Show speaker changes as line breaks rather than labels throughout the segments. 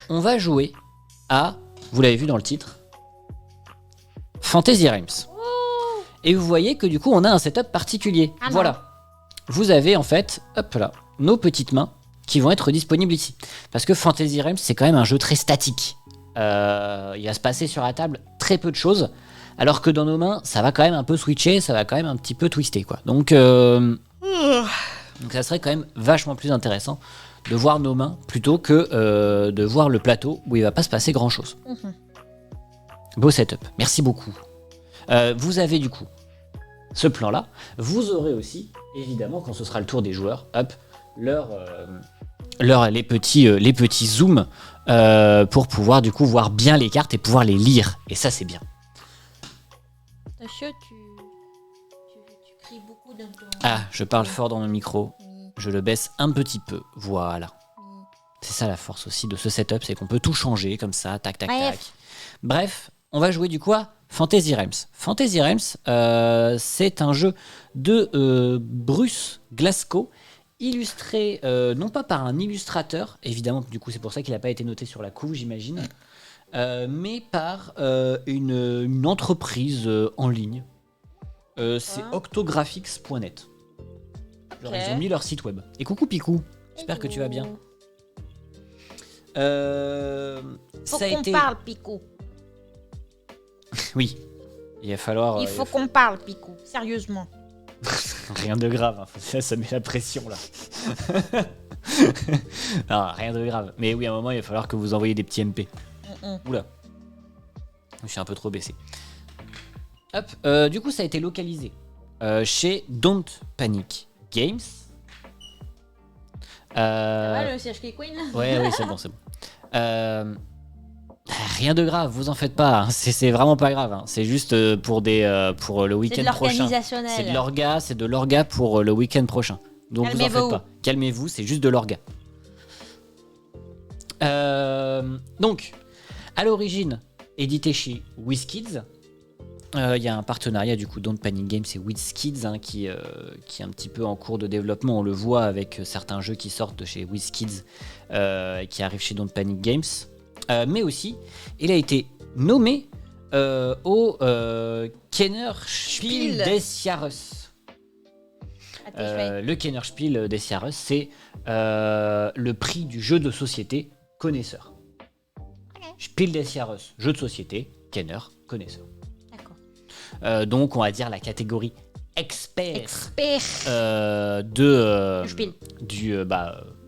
on va jouer à, vous l'avez vu dans le titre, Fantasy Realms. Et vous voyez que du coup, on a un setup particulier.
Ah non.
Voilà. Vous avez en fait, hop là, nos petites mains qui vont être disponibles ici. Parce que Fantasy Realms, c'est quand même un jeu très statique. Il va se passer sur la table très peu de choses. Alors que dans nos mains, ça va quand même un peu switcher, ça va quand même un petit peu twister, quoi. Donc ça serait quand même vachement plus intéressant de voir nos mains plutôt que de voir le plateau où il va pas se passer grand chose. Beau setup, merci beaucoup. Vous avez du coup ce plan là. Vous aurez aussi, évidemment, quand ce sera le tour des joueurs, hop, les petits zooms pour pouvoir du coup voir bien les cartes et pouvoir les lire. Et ça c'est bien.
Monsieur, tu cries beaucoup dans ton...
Ah, je parle fort dans mon micro. Je le baisse un petit peu. Voilà. C'est ça la force aussi de ce setup, c'est qu'on peut tout changer comme ça, tac, tac, tac. Bref, on va jouer du coup à Fantasy Realms. Fantasy Realms, c'est un jeu de Bruce Glasgow, illustré non pas par un illustrateur, évidemment, du coup c'est pour ça qu'il n'a pas été noté sur la couve, j'imagine, mais par une entreprise en ligne. C'est octographics.net. Genre, ils ont mis leur site web. Et coucou Picou, j'espère que tu vas bien.
Faut
ça a
qu'on
été...
parle, Picou.
Oui, il va falloir...
Il faut qu'on parle, Picou, sérieusement.
Rien de grave, hein. Ça met la pression là. Non, rien de grave. Mais oui, à un moment, il va falloir que vous envoyiez des petits MP. Oula. Je suis un peu trop baissé. Hop, du coup, ça a été localisé chez Don't Panic Games.
Ça va, le CHK Queen là?
Ouais, oui, c'est bon, c'est bon. Rien de grave, vous en faites pas. Hein. C'est vraiment pas grave. Hein. C'est juste pour le week-end prochain. C'est de l'orga pour le week-end prochain. Donc vous en faites pas. Calmez-vous, c'est juste de l'orga. Donc, à l'origine, édité chez WizKids. Il y a un partenariat du coup Don't Panic Games et WizKids qui est un petit peu en cours de développement. On le voit avec certains jeux qui sortent de chez WizKids et qui arrivent chez Don't Panic Games. Mais aussi, il a été nommé au Kennerspiel des Jahres. Le Kennerspiel des Jahres, c'est le prix du jeu de société connaisseur. Spiel des Jahres, jeu de société, Kenner, connaisseur. Donc on va dire la catégorie expert de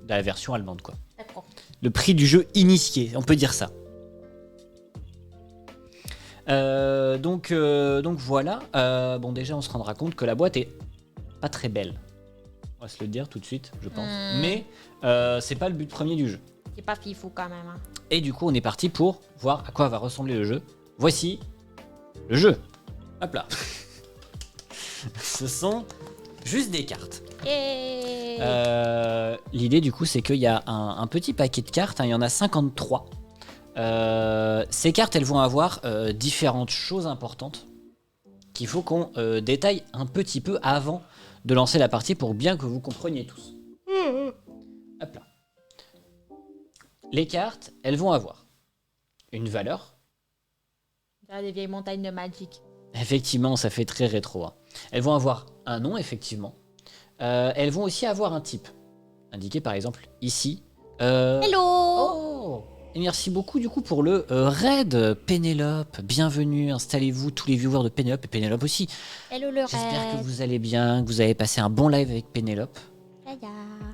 la version allemande quoi.
D'accord.
Le prix du jeu initié, on peut dire ça. Donc voilà. Bon déjà on se rendra compte que la boîte est pas très belle. On va se le dire tout de suite, je pense. Mais c'est pas le but premier du jeu.
C'est pas fifou quand même. Hein.
Et du coup on est parti pour voir à quoi va ressembler le jeu. Voici le jeu. Hop là. Ce sont juste des cartes. L'idée du coup c'est qu'il y a un petit paquet de cartes, hein, il y en a 53. Ces cartes elles vont avoir différentes choses importantes qu'il faut qu'on détaille un petit peu avant de lancer la partie pour bien que vous compreniez tous. Hop là. Les cartes elles vont avoir une valeur.
Des vieilles montagnes de Magic.
Effectivement, ça fait très rétro. Hein. Elles vont avoir un nom, effectivement. Elles vont aussi avoir un type. Indiqué par exemple ici.
Hello.
Oh. Et merci beaucoup du coup pour le raid Pénélope. Bienvenue, installez-vous tous les viewers de Pénélope et Pénélope aussi.
Hello le raid.
J'espère que vous allez bien, que vous avez passé un bon live avec Pénélope.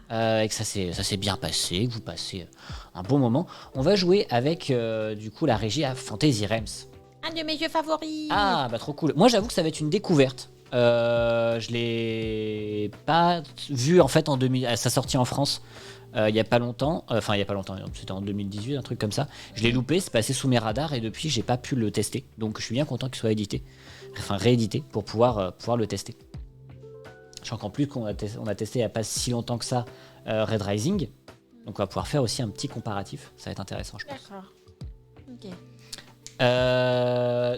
Et que ça s'est bien passé, que vous passez un bon moment. On va jouer avec du coup la régie à Fantasy Realms.
Un de mes jeux favoris.
Ah bah trop cool. Moi j'avoue que ça va être une découverte. Je l'ai pas vu en fait à sa sortie en France il y a pas longtemps. Enfin il y a pas longtemps, c'était en 2018, un truc comme ça. Je l'ai loupé, c'est passé sous mes radars et depuis j'ai pas pu le tester. Donc je suis bien content qu'il soit réédité pour pouvoir le tester. Je sens qu'en plus on a testé il y a pas si longtemps que ça Red Rising. Donc on va pouvoir faire aussi un petit comparatif. Ça va être intéressant je pense.
D'accord. Ok.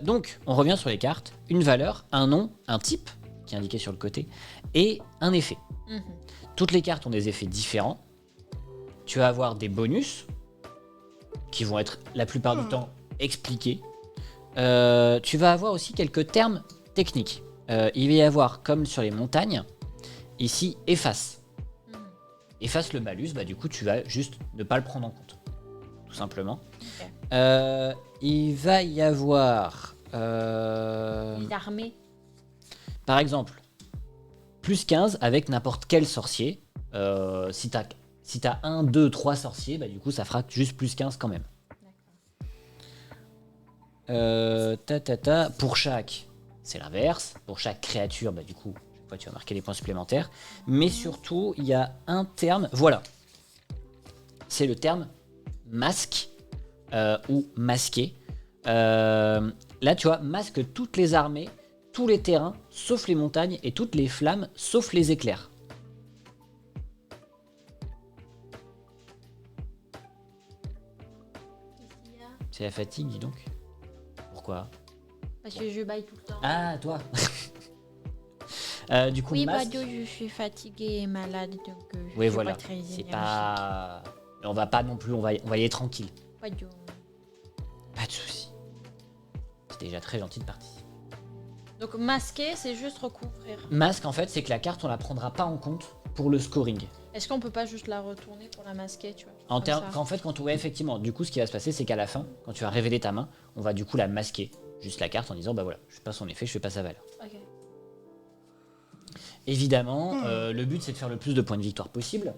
Donc, on revient sur les cartes. Une valeur, un nom, un type, qui est indiqué sur le côté, et un effet. Toutes les cartes ont des effets différents. Tu vas avoir des bonus, qui vont être la plupart du temps expliqués. Tu vas avoir aussi quelques termes techniques. Il va y avoir, comme sur les montagnes, ici, efface. Efface le malus, bah du coup tu vas juste ne pas le prendre en compte. Tout simplement. Okay. Il va y avoir...
Les armées.
Par exemple, plus 15 avec n'importe quel sorcier. Si t'as 1, 2, 3 sorciers, bah du coup ça fera juste plus 15 quand même. Pour chaque, c'est l'inverse. Pour chaque créature, bah du coup, chaque fois tu vas marquer les points supplémentaires. Mais surtout, il y a un terme, voilà. C'est le terme masque ou masqué. Là, tu vois, masque toutes les armées, tous les terrains, sauf les montagnes, et toutes les flammes, sauf les éclairs. C'est la fatigue, dis donc. Pourquoi?
Parce que je baille tout le temps.
Ah, toi. Du coup,
oui,
masque...
je suis fatiguée et malade, donc je
oui,
suis
voilà.
pas très énergique.
C'est pas... On va pas non plus, on va y aller tranquille. Pas de soucis. C'est déjà très gentil de participer.
Donc masquer, c'est juste recouvrir.
Masque, en fait, c'est que la carte, on la prendra pas en compte pour le scoring.
Est-ce qu'on peut pas juste la retourner pour la masquer, tu vois?
Ouais, effectivement, du coup, ce qui va se passer, c'est qu'à la fin, quand tu vas révéler ta main, on va du coup la masquer, juste la carte, en disant, bah voilà, je fais pas son effet, je fais pas sa valeur.
Ok.
Évidemment, le but, c'est de faire le plus de points de victoire possible.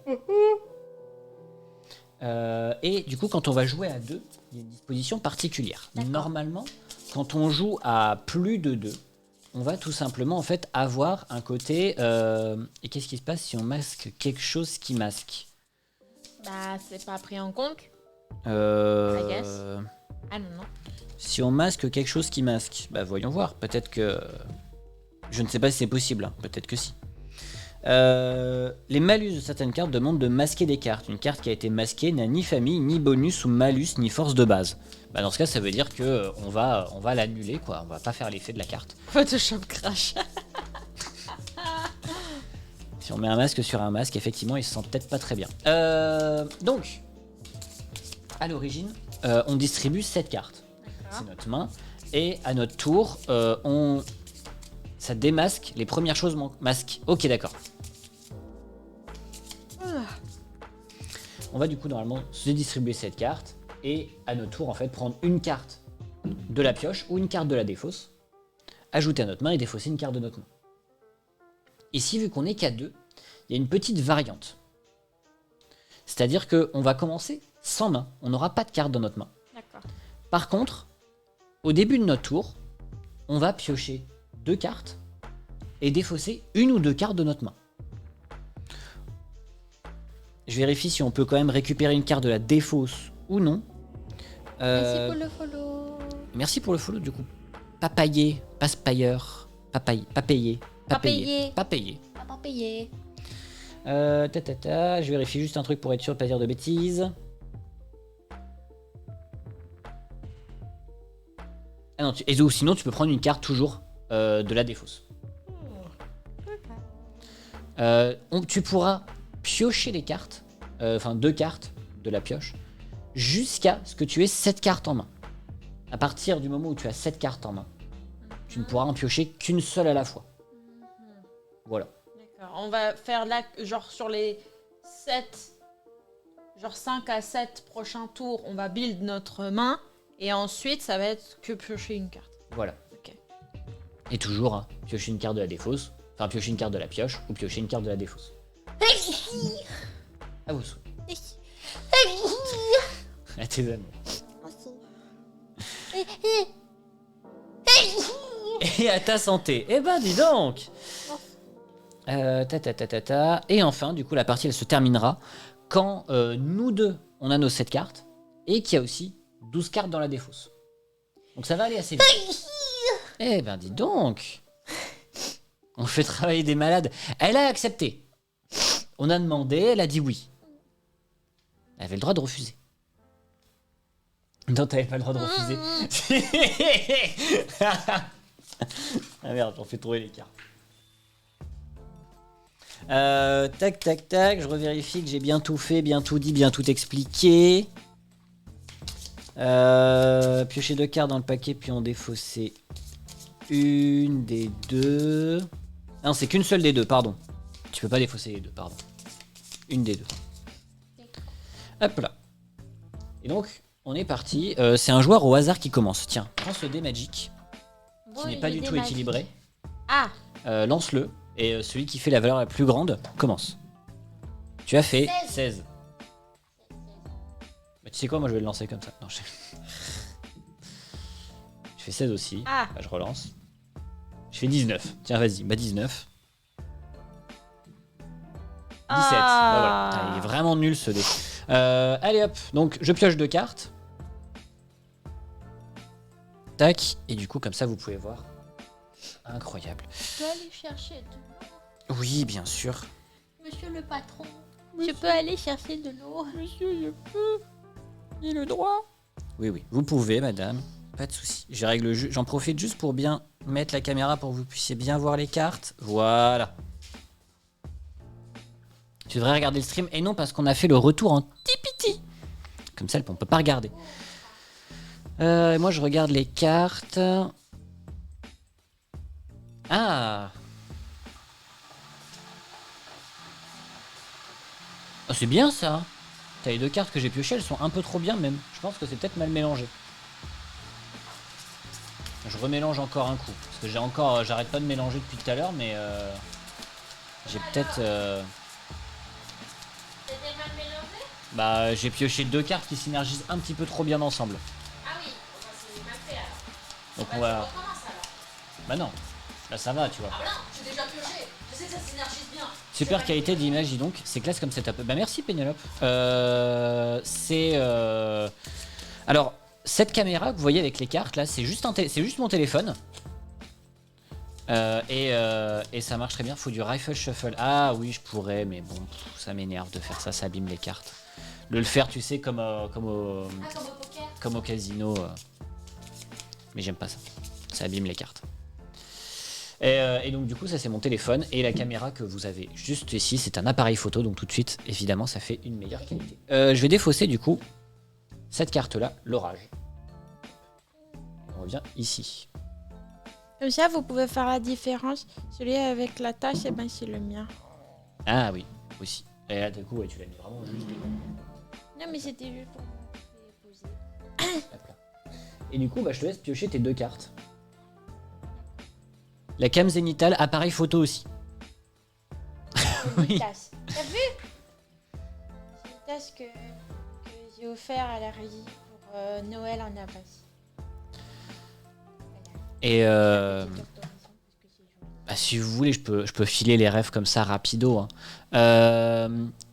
Et du coup, quand on va jouer à 2, il y a une disposition particulière. Normalement, quand on joue à plus de 2, on va tout simplement en fait avoir un côté... et qu'est-ce qui se passe si on masque quelque chose qui masque?
Bah, c'est pas pris en compte.
I
guess. Ah non.
Si on masque quelque chose qui masque, bah voyons voir. Peut-être que... Je ne sais pas si c'est possible, hein. Peut-être que si. Les malus de certaines cartes demandent de masquer des cartes. Une carte qui a été masquée n'a ni famille, ni bonus ou malus, ni force de base. Bah dans ce cas, ça veut dire que on va l'annuler, quoi. On va pas faire l'effet de la carte.
Photoshop crash.
Si on met un masque sur un masque, effectivement, il se sent peut-être pas très bien. Donc, à l'origine, on distribue 7 cartes. C'est notre main. Et à notre tour, ça démasque les premières choses masquent. Ok, d'accord. On va du coup normalement se distribuer cette carte et à notre tour en fait prendre une carte de la pioche ou une carte de la défausse, ajouter à notre main et défausser une carte de notre main. Ici, vu qu'on est qu'à 2, il y a une petite variante. C'est-à-dire qu'on va commencer sans main, on n'aura pas de carte dans notre main.
D'accord.
Par contre, au début de notre tour, on va piocher 2 cartes et défausser 1 ou 2 cartes de notre main. Je vérifie si on peut quand même récupérer une carte de la défausse ou non.
Merci pour le follow.
Merci pour le follow du coup. Papayer, passe-pailleur, papayé. Je vérifie juste un truc pour être sûr de pas dire de bêtises. Ah non, ou sinon tu peux prendre une carte toujours de la défausse. Tu pourras piocher les cartes, enfin 2 cartes de la pioche, jusqu'à ce que tu aies 7 cartes en main. À partir du moment où tu as 7 cartes en main, tu ne pourras en piocher qu'une seule à la fois. Voilà.
D'accord. On va faire là, genre sur les 7, genre 5 à 7 prochains tours, on va build notre main, et ensuite ça va être que piocher une carte.
Voilà.
Ok.
Et toujours, hein, piocher une carte de la défausse, enfin piocher une carte de la pioche, ou piocher une carte de la défausse. À vos souhaits. À tes amours. Et à ta santé. Eh ben, dis donc. Et enfin, du coup, la partie, elle se terminera quand nous deux, on a nos 7 cartes, et qu'il y a aussi 12 cartes dans la défausse. Donc ça va aller assez vite. Eh ben, dis donc. On fait travailler des malades. Elle a accepté. On a demandé, elle a dit oui. Elle avait le droit de refuser. Non, t'avais pas le droit de refuser. Ah merde, j'en fais trouver les cartes. Tac, je revérifie que j'ai bien tout fait, bien tout dit, bien tout expliqué. Piocher 2 cartes dans le paquet, puis en défausser une des deux. Non, c'est qu'une seule des deux, pardon. Tu peux pas défausser les deux, pardon. Une des deux. Hop là. Et donc, on est parti. C'est un joueur au hasard qui commence. Tiens, prends ce dé magique, qui n'est pas du tout équilibré.
Ah.
Lance-le. Et celui qui fait la valeur la plus grande commence. Tu as fait 16. Bah, tu sais quoi, moi je vais le lancer comme ça. Non, je fais 16 aussi.
Ah.
Bah, je relance. Je fais 19. Tiens, vas-y. Bah 19. 17. Bah, voilà. Ah, il est vraiment nul ce dé. Allez hop. Donc je pioche 2 cartes. Tac. Et du coup, comme ça, vous pouvez voir. Incroyable.
Je peux aller chercher de l'eau.
Oui, bien sûr.
Monsieur le patron. Je peux aller chercher de l'eau.
Monsieur, je peux. J'ai le droit. Oui, oui. Vous pouvez, madame. Pas de souci. J'en profite juste pour bien mettre la caméra pour que vous puissiez bien voir les cartes. Voilà. Tu devrais regarder le stream. Et non, parce qu'on a fait le retour en tipiti. Comme ça, on peut pas regarder. Moi, je regarde les cartes. Ah. Oh, c'est bien ça. T'as les 2 cartes que j'ai piochées, elles sont un peu trop bien même. Je pense que c'est peut-être mal mélangé. Je remélange encore un coup. Parce que j'arrête pas de mélanger depuis tout à l'heure, mais j'ai peut-être...
C'était mal mélangé?
Bah, j'ai pioché 2 cartes qui synergisent un petit peu trop bien ensemble.
Ah oui, enfin, c'est mal fait alors.
Donc
Bah,
on va...
tu recommences alors.
Bah non, là ça va, tu vois.
Ah bah non, j'ai déjà pioché. Je sais que ça synergise bien.
Super qualité d'image, dis donc. C'est classe comme setup. Bah merci Pénélope. Alors, cette caméra que vous voyez avec les cartes là, c'est juste mon téléphone. Et ça marche très bien. Faut du rifle shuffle. Ah oui, je pourrais, mais bon, ça m'énerve de faire ça, ça abîme les cartes. De le faire, tu sais, comme au
poker.
comme au casino. Mais j'aime pas ça. Ça abîme les cartes. Et donc du coup ça c'est mon téléphone et la caméra que vous avez juste ici c'est un appareil photo donc tout de suite évidemment ça fait une meilleure qualité. Je vais défausser du coup cette carte là, l'orage. On revient ici.
Comme ça vous pouvez faire la différence. Celui avec la tache, et ben c'est le mien.
Ah oui, aussi. Et là du coup ouais, tu l'as mis vraiment juste.
Non mais c'était juste pour les poser.
Hop là. Et du coup bah, je te laisse piocher tes 2 cartes. La cam zénitale, appareil photo aussi.
Oui. T'as vu? C'est une tasse que j'ai offert à la régie pour Noël en avance.
Et bah, si vous voulez, je peux filer les rêves comme ça rapido. Hein.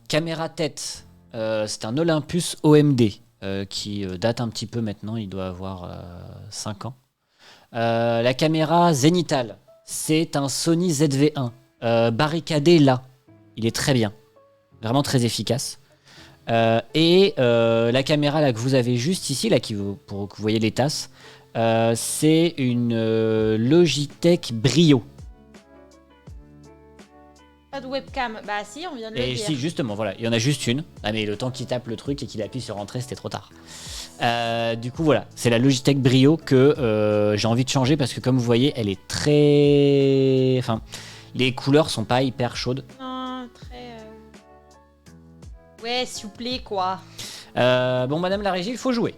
Caméra tête, c'est un Olympus OMD qui date un petit peu maintenant, il doit avoir 5 ans. La caméra zénitale. C'est un Sony ZV-1, barricadé là. Il est très bien, vraiment très efficace. Et la caméra là que vous avez juste ici, là, pour que vous voyez les tasses, c'est une Logitech Brio.
Pas de webcam, bah si, on vient de le
Et
dire.
si, justement, voilà, il y en a juste une. Ah mais le temps qu'il tape le truc et qu'il appuie sur entrée, c'était trop tard. Du coup voilà, c'est la Logitech Brio que j'ai envie de changer parce que comme vous voyez, elle est très... Enfin, les couleurs sont pas hyper chaudes.
Non, très... Ouais, souplé quoi.
Bon, madame la régie, il faut jouer.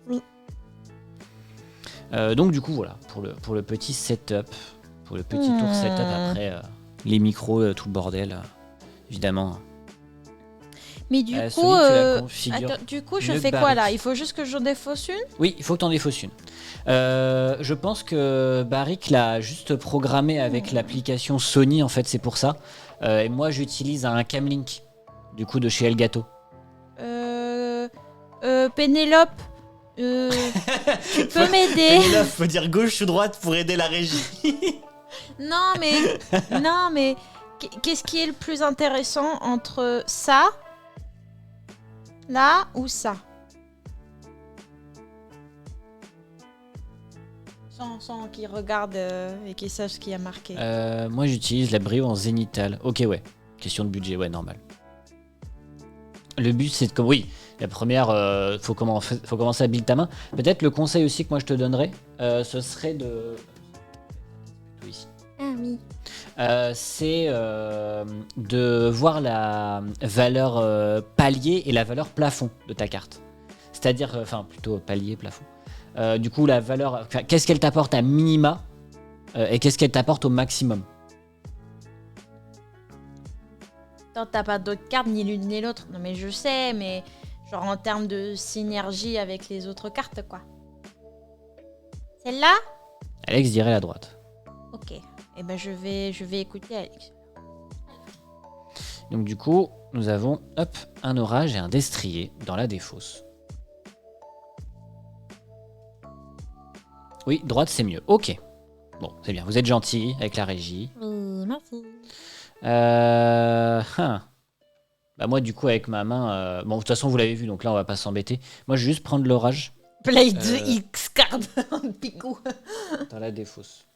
Oui.
Donc du coup voilà, pour le petit setup, pour le petit tour setup après les micros, tout le bordel, évidemment.
Mais du coup,
Sony, tu la configures
attends, du coup, je
mieux
fais
que
quoi là?
Barrick.
Il faut juste que j'en défausse une?
Oui, il faut que tu en défausses une. Je pense que Barrick l'a juste programmé avec l'application Sony, en fait, c'est pour ça. Et moi, j'utilise un Camlink, du coup, de chez Elgato.
Pénélope, tu peux m'aider?
Pénélope, faut dire gauche ou droite pour aider la régie.
Non, mais qu'est-ce qui est le plus intéressant entre ça, là ou ça? Sans qu'ils regardent et qu'ils sachent ce qu'il y a marqué.
Moi, j'utilise la Brio en zénithal. Ok, ouais. Question de budget, ouais, normal. Le but, c'est de... Oui, La première, faut commencer à build ta main. Peut-être le conseil aussi que moi je te donnerais, ce serait de... Oui.
Ah oui.
C'est de voir la valeur palier et la valeur plafond de ta carte. C'est-à-dire, enfin plutôt palier, plafond. Du coup, la valeur, qu'est-ce qu'elle t'apporte à minima et qu'est-ce qu'elle t'apporte au maximum.
Attends, t'as pas d'autres cartes, ni l'une ni l'autre. Non mais je sais, mais genre en termes de synergie avec les autres cartes, quoi. Celle-là?
Alex dirait la droite.
Ok. Eh ben je vais écouter Alex.
Donc du coup, nous avons hop, un orage et un destrier dans la défausse. Oui, droite c'est mieux. Ok. Bon, c'est bien. Vous êtes gentil avec la régie.
Oui, merci.
Bah moi du coup avec ma main... Bon de toute façon vous l'avez vu donc là on va pas s'embêter. Moi je vais juste prendre l'orage
Play de X card en picou.
dans la défausse.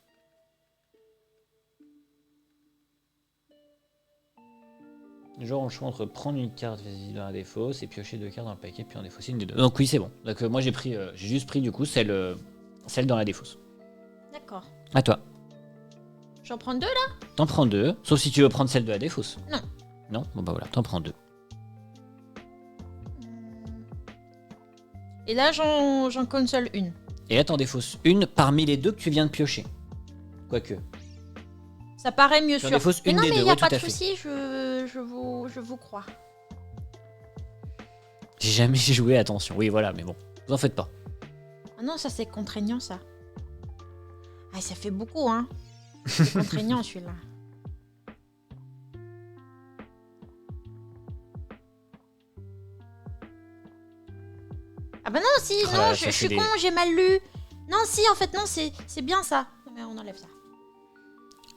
Genre on choix entre prendre une carte vas-y, dans la défausse et piocher 2 cartes dans le paquet puis en défausser une des deux. Donc oui c'est bon. Donc moi j'ai juste pris du coup celle dans la défausse.
D'accord.
À toi.
J'en prends 2 là?
T'en prends 2, sauf si tu veux prendre celle de la défausse.
Non.
Non? Bon bah voilà, t'en prends 2.
Et là j'en console une.
Et là t'en défausses une parmi les deux que tu viens de piocher. Quoique.
Ça paraît mieux
Tu en
sûr.
défausses
Mais
une
non
des
mais
deux,
y a
ouais,
pas
tout
de
à fait.
souci, je vous crois.
J'ai jamais joué, attention. Oui voilà, mais bon, vous en faites pas.
Ah non, ça c'est contraignant ça. Ah ça fait beaucoup hein. C'est contraignant celui-là. Ah bah non si,
Oh
non,
là là,
je
ça
suis
fait
con, j'ai mal lu. Non si, en fait non, c'est bien ça. Non, mais on enlève ça.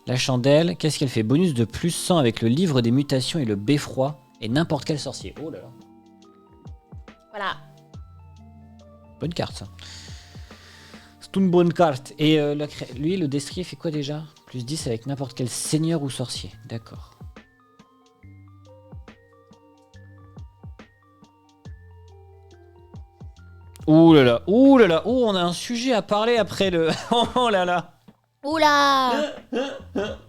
La chandelle, qu'est-ce qu'elle fait? Bonus de plus 100 avec le livre des mutations et le beffroi et n'importe quel sorcier. Oh là là.
Voilà.
Bonne carte ça. C'est une bonne carte. Et lui, le destrier fait quoi déjà? Plus 10 avec n'importe quel seigneur ou sorcier. D'accord. Ouh là là, ouh là là, ouh, on a un sujet à parler après le... Oh là là.
Oula.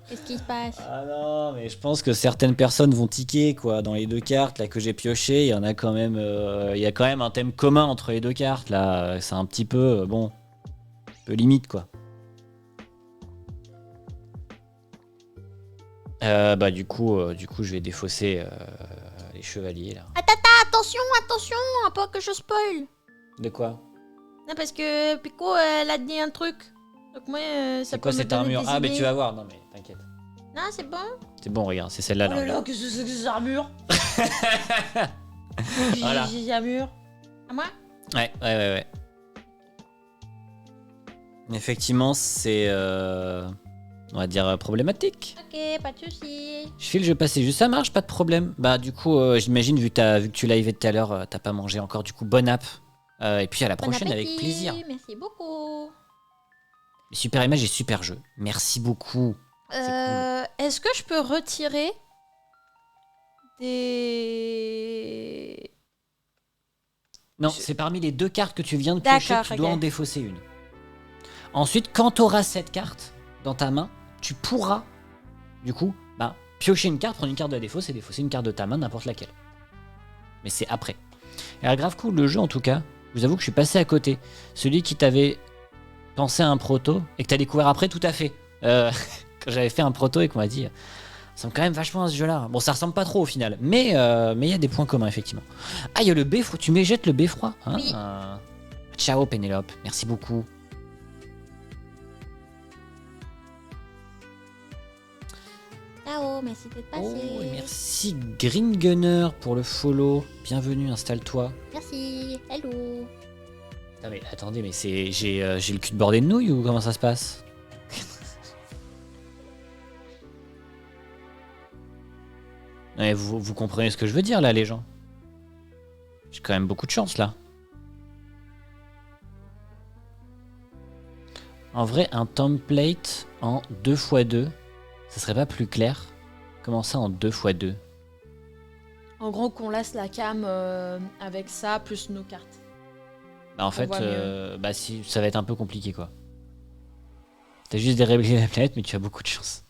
Qu'est-ce qui se passe?
Ah non, mais je pense que certaines personnes vont tiquer quoi. Dans les deux cartes là que j'ai pioché, il y en a quand même, il y a quand même un thème commun entre les deux cartes là. C'est un petit peu bon, un peu limite quoi. Bah du coup, je vais défausser les chevaliers là.
Attention, attention, pas que je spoil.
De quoi?
Non parce que Pico elle a dit un truc. Donc moi ça
C'est
peut
quoi
me
cette
donner
armure?
des
Ah mais
idées.
tu vas voir. Non mais t'inquiète.
Non c'est bon.
C'est bon, regarde, c'est celle-là.
Oh là
là.
là, qu'est-ce que c'est que ces armures?
Voilà.
J'ai armure. À moi?
Ouais. Effectivement, c'est on va dire problématique.
Ok, pas de soucis.
Je file, je passe juste, ça marche, pas de problème. Bah du coup, j'imagine vu que tu l'as tout à l'heure, t'as pas mangé encore. Du coup, bonne app. Et puis à la
Bon
prochaine avec
appétit,
plaisir.
Merci beaucoup.
Super image et super jeu. Merci beaucoup.
Est-ce que je peux retirer des...
Non, c'est parmi les deux cartes que tu viens de
D'accord,
piocher que tu dois
ok.
en défausser une. Ensuite, quand tu auras cette carte dans ta main, tu pourras, du coup, bah, piocher une carte, prendre une carte de la défausse et défausser une carte de ta main, n'importe laquelle. Mais c'est après. Et alors, grave cool, le jeu en tout cas, je vous avoue que je suis passé à côté. Celui qui t'avait pensé à un proto et que t'as découvert après, tout à fait. Quand j'avais fait un proto et qu'on m'a dit... Ça ressemble quand même vachement à ce jeu-là. Bon, ça ressemble pas trop au final, mais il y a des points communs, effectivement. Ah, il y a le beffroi. Tu m'éjettes le beffroi hein
Oui.
Ciao, Pénélope. Merci beaucoup.
Ciao, merci d'être passé.
Oh, et merci Green Gunner pour le follow. Bienvenue, installe-toi.
Merci. Hello.
Putain, mais attendez, mais j'ai le cul de bordé de nouilles ou comment ça se passe? Ouais, vous comprenez ce que je veux dire là, les gens? J'ai quand même beaucoup de chance là. En vrai, un template en 2x2, ça serait pas plus clair? Comment ça en 2x2?
En gros, qu'on laisse la cam avec ça, plus nos cartes.
Bah en
On
fait,
voit mieux.
si, ça va être un peu compliqué quoi. T'as juste dérégler la planète, mais tu as beaucoup de chance.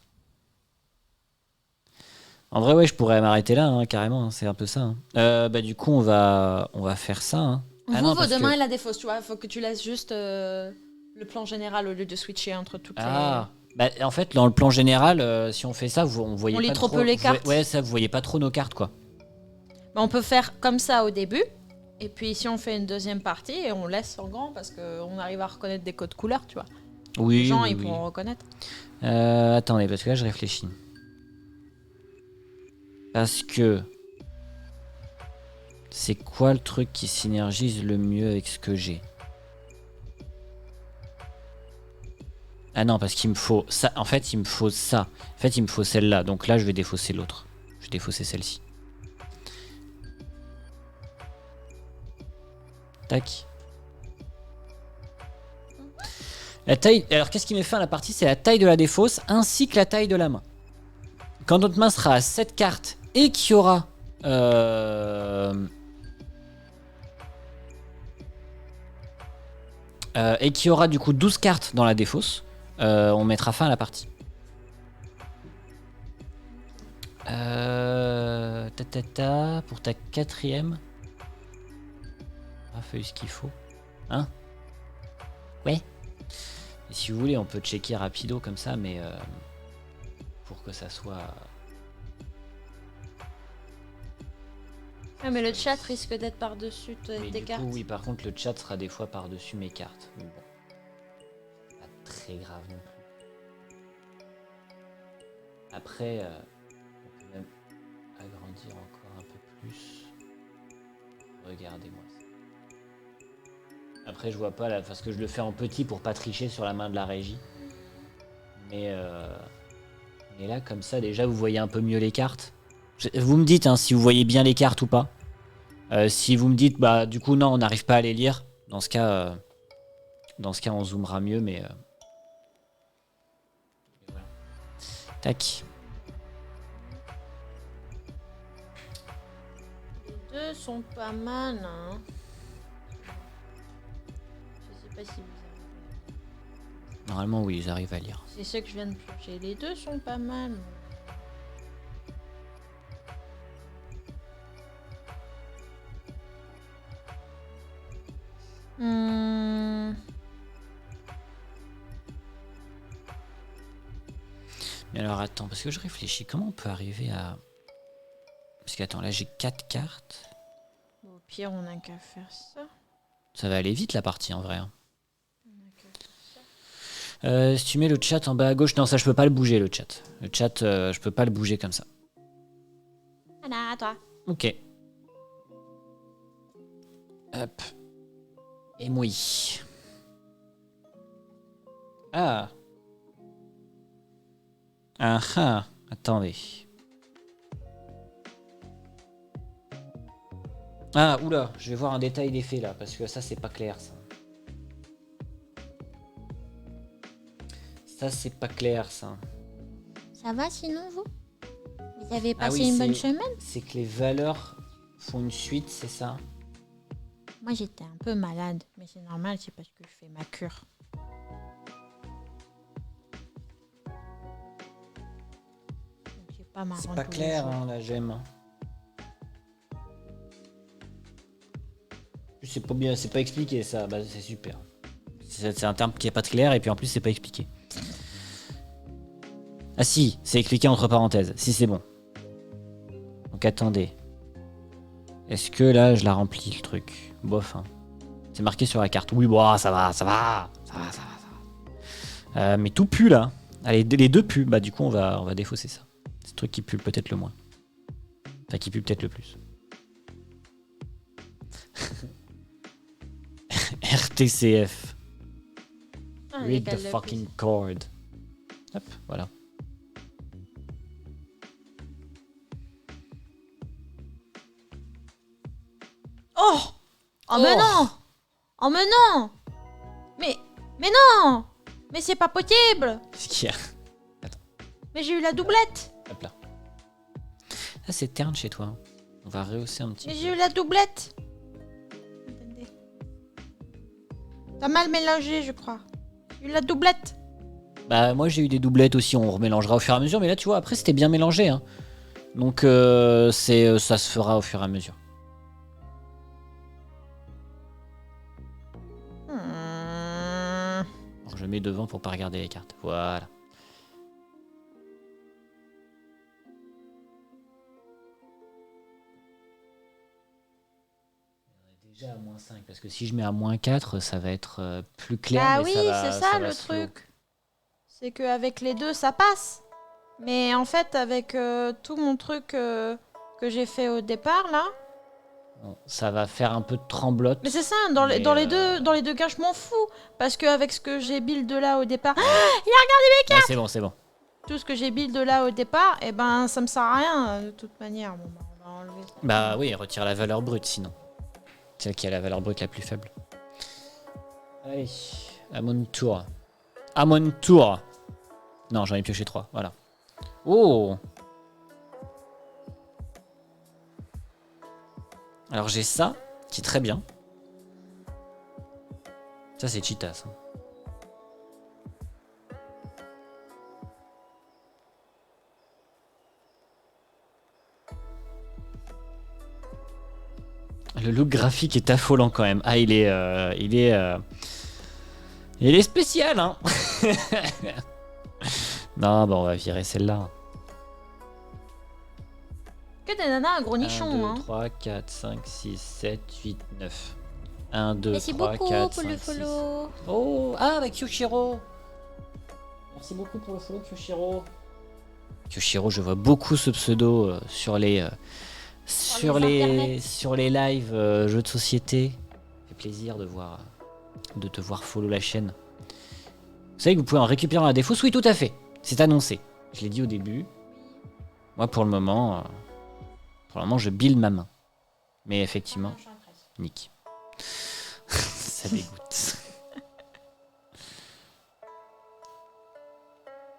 En vrai, ouais, je pourrais m'arrêter là, hein, carrément, hein, c'est un peu ça. Hein. Bah du coup, on va faire ça. Hein. Ah non, parce
demain
que-
et la défausse, tu vois. Faut que tu laisses juste le plan général au lieu de switcher entre toutes
Ah, bah en fait, dans le plan général, si on fait ça, on voyait
On lit
pas
trop
trop.
peu les cartes.
Ouais, ça, vous voyez pas trop nos cartes quoi.
Bah, on peut faire comme ça au début. Et puis si on fait une deuxième partie, on laisse en grand parce qu'on arrive à reconnaître des codes couleurs, tu vois.
Oui.
Les gens,
oui,
ils
oui.
pourront reconnaître.
Attendez, parce que là, je réfléchis. Parce que c'est quoi le truc qui synergise le mieux avec ce que j'ai? Ah non, parce qu'il me faut ça. En fait, il me faut ça. En fait, il me faut celle-là. Donc là, je vais défausser l'autre. Je vais défausser celle-ci. Tac. La taille. Alors, qu'est-ce qui met fin à la partie? C'est la taille de la défausse ainsi que la taille de la main. Quand notre main sera à 7 cartes et qu'il y aura. Et qu'il y aura du coup 12 cartes dans la défausse, on mettra fin à la partie. Pour ta quatrième. Ah, feuille ce qu'il faut. Hein? Ouais. Et si vous voulez, on peut checker rapido comme ça, mais pour que ça soit.
Ah, mais le chat risque d'être par-dessus
Mais
tes
du
cartes.
coup, oui, par contre, le chat sera des fois par-dessus mes cartes. Mais bon. Pas très grave non plus. Après, on peut même agrandir encore un peu plus. Regardez-moi ça. Après, je vois pas là, parce que je le fais en petit pour pas tricher sur la main de la régie. Mais là, comme ça, déjà, vous voyez un peu mieux les cartes. Vous me dites hein, si vous voyez bien les cartes ou pas. Si vous me dites, bah, du coup, non, on n'arrive pas à les lire. Dans ce cas, on zoomera mieux, mais. Voilà. Tac.
Les deux sont pas mal, hein. Je sais pas si vous avez...
Normalement, oui, ils arrivent à lire.
C'est ce que je viens de piocher. Les deux sont pas mal.
Mais alors, attends, parce que je réfléchis. Comment on peut arriver à. Parce que, attends, là, j'ai 4 cartes.
Bon, au pire, on n'a qu'à faire ça.
Ça va aller vite, la partie, en vrai. Hein.
On n'a qu'à faire ça.
Si tu mets le chat en bas à gauche, non, ça je peux pas le bouger le chat. Le chat, je peux pas le bouger comme ça.
Voilà, à toi.
Ok. Hop. Et oui. Ah. Ah ah. Attendez. Ah, oula, je vais voir un détail d'effet là, parce que ça c'est pas clair ça. Ça c'est pas clair ça.
Ça va sinon, vous? Vous avez
Ah
passé
oui,
une bonne
c'est-
semaine?
C'est que les valeurs font une suite, c'est ça?
Moi, j'étais un peu malade, mais c'est normal, c'est parce que je fais ma cure. Donc, j'ai pas marrant
C'est pas
tous les
clair,
jours.
hein, la gemme. C'est pas bien, c'est pas expliqué ça, bah, c'est super. C'est un terme qui est pas très clair et puis en plus c'est pas expliqué. Ah si, c'est expliqué entre parenthèses, si c'est bon. Donc attendez. Est-ce que là je la remplis le truc? Bof. Hein. C'est marqué sur la carte. Oui, bon, ça va. Mais tout pue là. Allez, les deux puent. Bah du coup on va défausser ça. C'est le truc qui pue peut-être le moins. Enfin qui pue peut-être le plus. RTCF.
Ah,
Read the
légal, le
fucking card. Hop, voilà.
Oh! Oh, mais
Oh.
non! Oh, mais non! Mais non! Mais c'est pas possible!
Qu'est-ce qu'il y a?
Mais j'ai eu la doublette!
Hop là. Ah, c'est terne chez toi. Hein. On va rehausser un petit
Mais
peu.
j'ai eu la doublette. Attendez. T'as mal mélangé, je crois. J'ai eu la doublette.
Bah moi j'ai eu des doublettes aussi, on remélangera au fur et à mesure, mais là tu vois après c'était bien mélangé. Hein. Donc ça se fera au fur et à mesure. Alors, je mets devant pour pas regarder les cartes. Voilà. On est déjà à -5 parce que si je mets à -4 ça va être plus clair.
Ah
mais
oui,
ça
c'est ça
va
le
slow.
truc. C'est qu'avec les deux, ça passe. Mais en fait, avec tout mon truc que j'ai fait au départ, là...
Bon, ça va faire un peu de tremblote.
Mais c'est ça, dans les deux cas, je m'en fous. Parce qu'avec ce que j'ai build là au départ...
Ouais, c'est bon, c'est bon.
Tout ce que j'ai build là au départ, eh ben, ça me sert à rien, de toute manière. Bon, bah, on va enlever ça.
Bah oui, retire la valeur brute sinon. C'est elle qui a la valeur brute la plus faible. Allez, à mon tour. À mon tour. Non, j'en ai pioché 3, voilà. Oh! Alors j'ai ça, qui est très bien. Ça c'est cheatas. Hein. Le look graphique est affolant quand même. Ah, il est spécial, hein. Non, bah on va virer celle-là.
Que des nanas à gros
1,
nichons,
2,
hein.
3, 4, 5, 6, 7, 8, 9. 1, 2,
Merci
3,
beaucoup
4,
pour
5,
le
6.
follow.
Oh, ah, avec Kyoshiro. Merci beaucoup pour le follow, Kyoshiro. Kyoshiro, je vois beaucoup ce pseudo sur les lives jeux de société. Ça fait plaisir de te voir follow la chaîne. Vous savez que vous pouvez en récupérer dans la défausse? Oui, tout à fait. C'est annoncé. Je l'ai dit au début. Moi, pour le moment, je build ma main. Mais effectivement, nick. Ça dégoûte.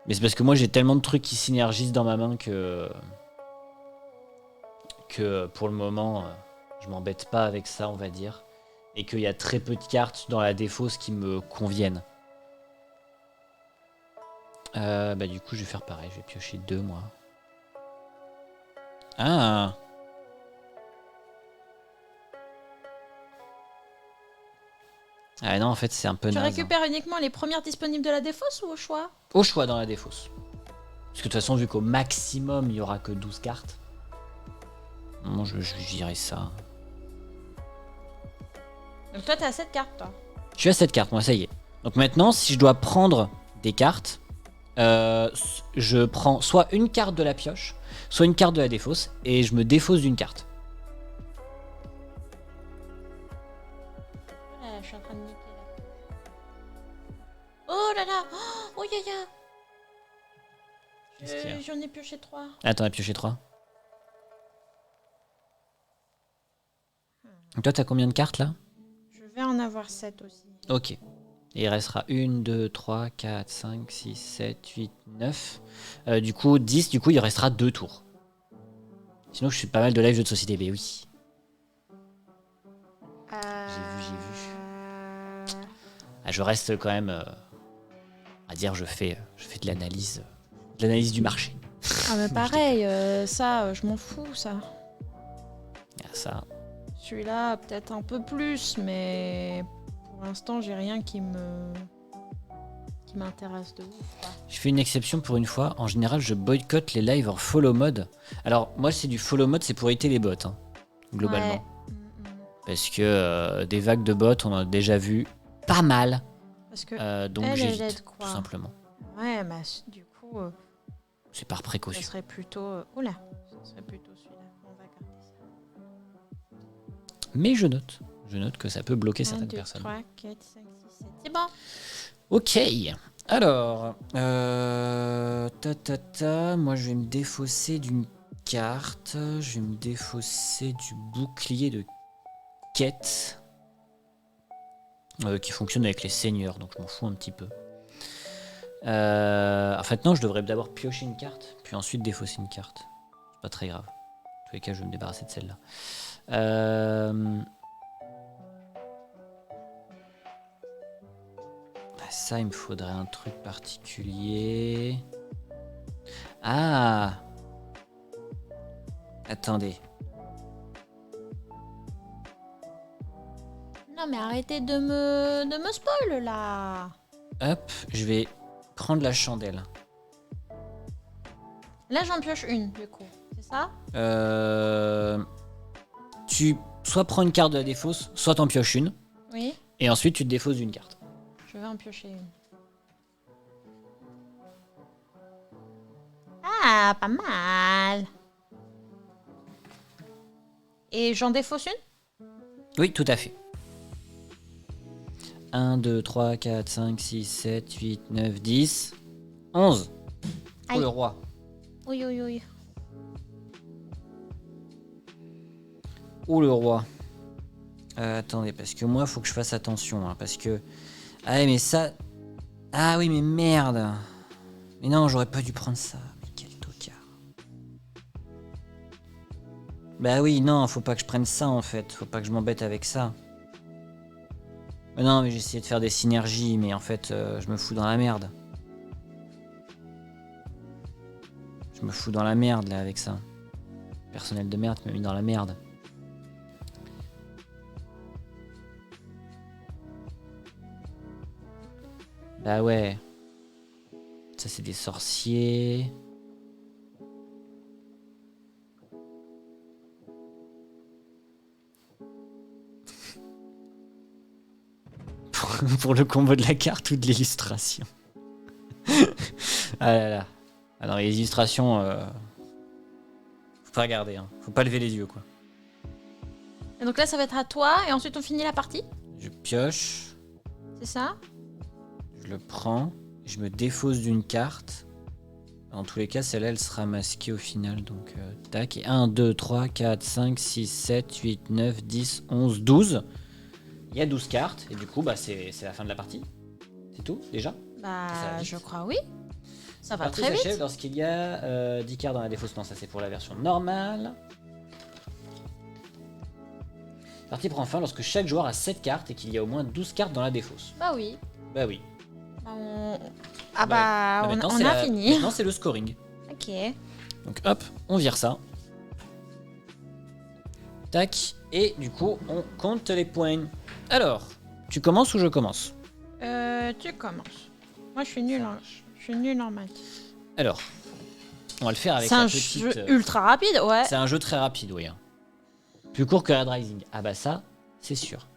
Mais c'est parce que moi j'ai tellement de trucs qui synergisent dans ma main que pour le moment je m'embête pas avec ça, on va dire, et qu'il y a très peu de cartes dans la défausse qui me conviennent. Bah du coup je vais faire pareil, je vais piocher 2 moi. Ah. Ah non, en fait c'est un peu
Tu
naze.
récupères uniquement les premières disponibles de la défausse ou au choix?
Au choix dans la défausse. Parce que de toute façon, vu qu'au maximum, il y aura que 12 cartes. Non, je virer ça.
Donc toi, t'as 7 cartes, toi.
Je suis à cette carte, moi, ça y est. Donc maintenant, si je dois prendre des cartes, je prends soit une carte de la pioche, soit une carte de la défausse, et je me défausse d'une carte.
Voilà, je suis en train de niquer, là. Oh là là! Oh, yaya!
Qu'est-ce qu'il y a?
J'en ai pioché 3.
Ah, t'en as pioché 3. Donc toi, t'as combien de cartes, là?
Je vais en avoir 7 aussi.
Ok. Et il restera 1, 2, 3, 4, 5, 6, 7, 8, 9. Du coup, 10, du coup, il restera 2 tours. Sinon, je suis pas mal de live jeux de société, mais oui. J'ai vu. Ah, je reste quand même... à dire, je fais de l'analyse du marché.
Ah mais pareil, ça, je m'en fous, ça.
Ah, ça...
Celui-là, peut-être un peu plus, mais pour l'instant, j'ai rien qui m'intéresse de ouf. Quoi.
Je fais une exception pour une fois. En général, je boycotte les lives en follow mode. Alors, moi, c'est du follow mode, c'est pour éviter les bots, hein, globalement.
Ouais.
Parce que des vagues de bots, on en a déjà vu pas mal.
Parce que
Donc
elle
j'évite,
aide quoi.
tout simplement.
Ouais, mais du coup,
C'est par
ça
précaution.
serait plutôt... Oula, ça serait plutôt celui-là. On va garder ça.
Mais je note. Je note que ça peut bloquer
1,
certaines
2,
personnes.
3, 4, 5, 6, 7. C'est bon.
Ok. Alors, moi je vais me défausser d'une carte. Je vais me défausser du bouclier de quête. Qui fonctionne avec les seigneurs, donc je m'en fous un petit peu. En fait, non, je devrais d'abord piocher une carte, puis ensuite défausser une carte. C'est pas très grave. tous les cas, je vais me débarrasser de celle-là. Ça, il me faudrait un truc particulier. Ah! Attendez.
Non, mais arrêtez de me spoil là.
Hop, je vais prendre la chandelle.
Là, j'en pioche une, du coup. C'est ça?
Tu soit prends une carte de la défausse, soit t'en pioches une.
Oui.
Et ensuite, tu te défausses d'une carte.
Je vais en piocher une.
Ah, pas mal.
Et j'en défausse une?
Oui, tout à fait. 1, 2, 3, 4, 5, 6, 7, 8, 9, 10, 11. Pour
Aïe.
le roi.
Oui, oui, oui.
Ou le roi. Attendez, parce que moi, faut que je fasse attention. Hein, parce que... Ah ouais, mais ça... Ah oui, mais merde. Mais non, j'aurais pas dû prendre ça. Mais quel tocard. Bah oui, non, faut pas que je prenne ça, en fait. Faut pas que je m'embête avec ça. Mais non, mais j'ai essayé de faire des synergies, mais en fait, je me fous dans la merde. Je me fous dans la merde, là, avec ça. Personnel de merde qui m'a mis dans la merde. Bah ouais. Ça, c'est des sorciers. Pour le combo de la carte ou de l'illustration. Ah là là. Ah non, les illustrations... Faut pas regarder, hein. Faut pas lever les yeux, quoi.
Et donc là, ça va être à toi, et ensuite on finit la partie?
Je pioche,
C'est ça?
je le prends, je me défausse d'une carte. En tous les cas, celle-là, elle sera masquée au final. Donc, tac. Et 1, 2, 3, 4, 5, 6, 7, 8, 9, 10, 11, 12. Il y a 12 cartes. Et du coup, bah, c'est la fin de la partie. C'est tout, déjà.
Bah,
Ça va vite.
je crois oui. Ça va
La partie
très
s'achève
vite.
lorsqu'il y a 10 cartes dans la défausse. Non, ça c'est pour la version normale. La partie prend fin lorsque chaque joueur a 7 cartes et qu'il y a au moins 12 cartes dans la défausse.
Bah oui.
Bah oui.
Bah, ah bah, on,
maintenant,
on
c'est
a fini.
Maintenant, c'est le scoring.
Ok.
Donc hop, on vire ça. Tac. Et du coup, on compte les points. Alors, tu commences ou je commence?
Tu commences. Moi, je suis nulle en maths.
Alors, on va le faire avec
C'est
la
un
petite...
jeu ultra rapide, ouais.
C'est un jeu très rapide, oui. Hein. Plus court que Red Rising. Ah bah ça, c'est sûr.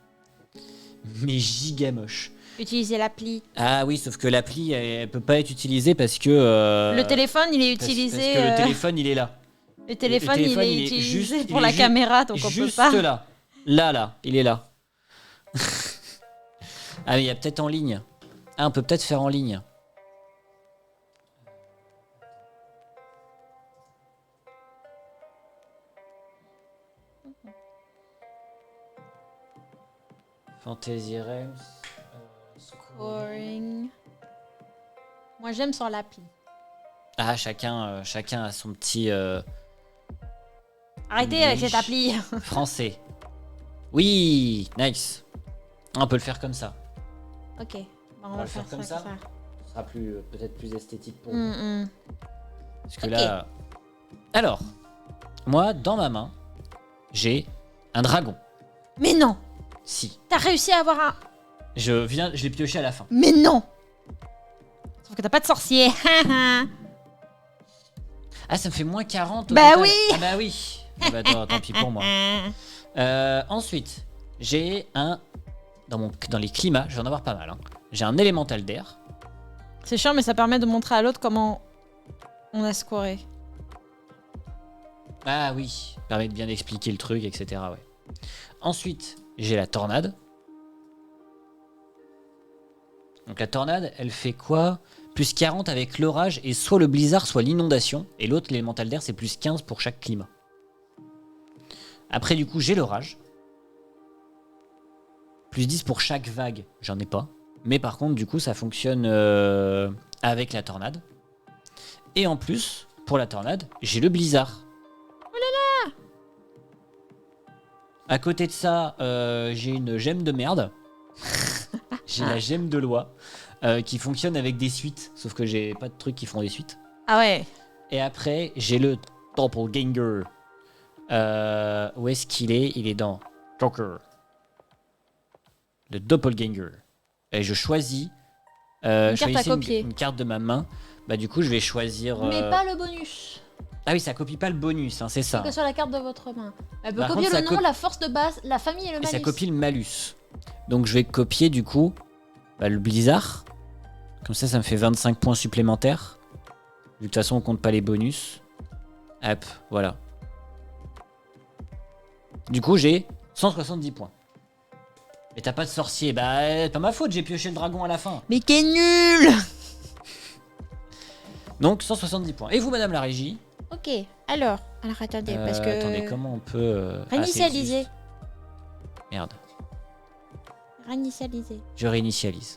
Mais giga moche.
Utiliser l'appli.
Ah oui, sauf que l'appli, elle peut pas être utilisée parce que...
Le téléphone, il est
parce
utilisé.
que le téléphone, il est là.
Le téléphone,
téléphone,
il est
il est
utilisé
juste-
pour
il
la
est
caméra, donc on peut
Juste
pas.
là. Là, il est là. Ah mais il y a peut-être en ligne. Ah, on peut peut-être faire en ligne. Fantasy Realms.
Scoring. Moi, j'aime sur l'appli.
Ah, chacun a son petit
Arrêtez avec
Niche.
cette appli.
français. Oui, nice. On peut le faire comme ça.
Ok. Bah, on
va
va
le faire comme ça. Ce sera peut-être plus esthétique pour vous. Parce que
Ok.
là... Alors, moi, dans ma main, j'ai un dragon.
Mais non.
Si.
T'as réussi à avoir un.
Je l'ai pioché à la fin.
Mais non. Sauf que t'as pas de sorcier.
Ah, ça me fait moins 40 au
Bah
total.
oui.
Ah bah oui. Ah bah, tant pis pour moi. Ensuite, j'ai un... Dans les climats, je vais en avoir pas mal. Hein. J'ai un élémental d'air.
C'est chiant, mais ça permet de montrer à l'autre comment on a scoré.
Ah oui, permet de bien expliquer le truc, etc. Ouais. Ensuite, j'ai la tornade. Donc la tornade, elle fait quoi? Plus 40 avec l'orage et soit le blizzard, soit l'inondation. Et l'autre, l'élémental d'air, c'est plus 15 pour chaque climat. Après, du coup, j'ai l'orage. Plus 10 pour chaque vague, j'en ai pas. Mais par contre, du coup, ça fonctionne avec la tornade. Et en plus, pour la tornade, j'ai le blizzard. Oh là là! À côté de ça, j'ai une gemme de merde. J'ai la gemme de loi qui fonctionne avec des suites. Sauf que j'ai pas de trucs qui font des suites.
Ah ouais.
Et après, j'ai le Doppelganger. Où est-ce qu'il est? Il est dans Joker. Le Doppelganger. Et je choisis.
Une carte à copier.
Une carte de ma main. Bah, du coup, je vais choisir.
Mais pas le bonus.
Ah oui, ça copie pas le bonus, hein, c'est ça.
Que sur la carte de votre main. Elle peut
Par
copier
contre,
le nom, la force de base, la famille et le
Et
malus.
ça copie le malus. Donc, je vais copier du coup le blizzard. Comme ça me fait 25 points supplémentaires. Vu que de toute façon, on compte pas les bonus. Hop, voilà. Du coup, j'ai 170 points. Mais t'as pas de sorcier. Bah, pas ma faute, j'ai pioché le dragon à la fin.
Mais qu'est nul.
Donc, 170 points. Et vous, madame la régie?
Ok, alors attendez, parce que...
Attendez, comment on peut...
Réinitialiser.
Merde,
Réinitialiser.
je réinitialise.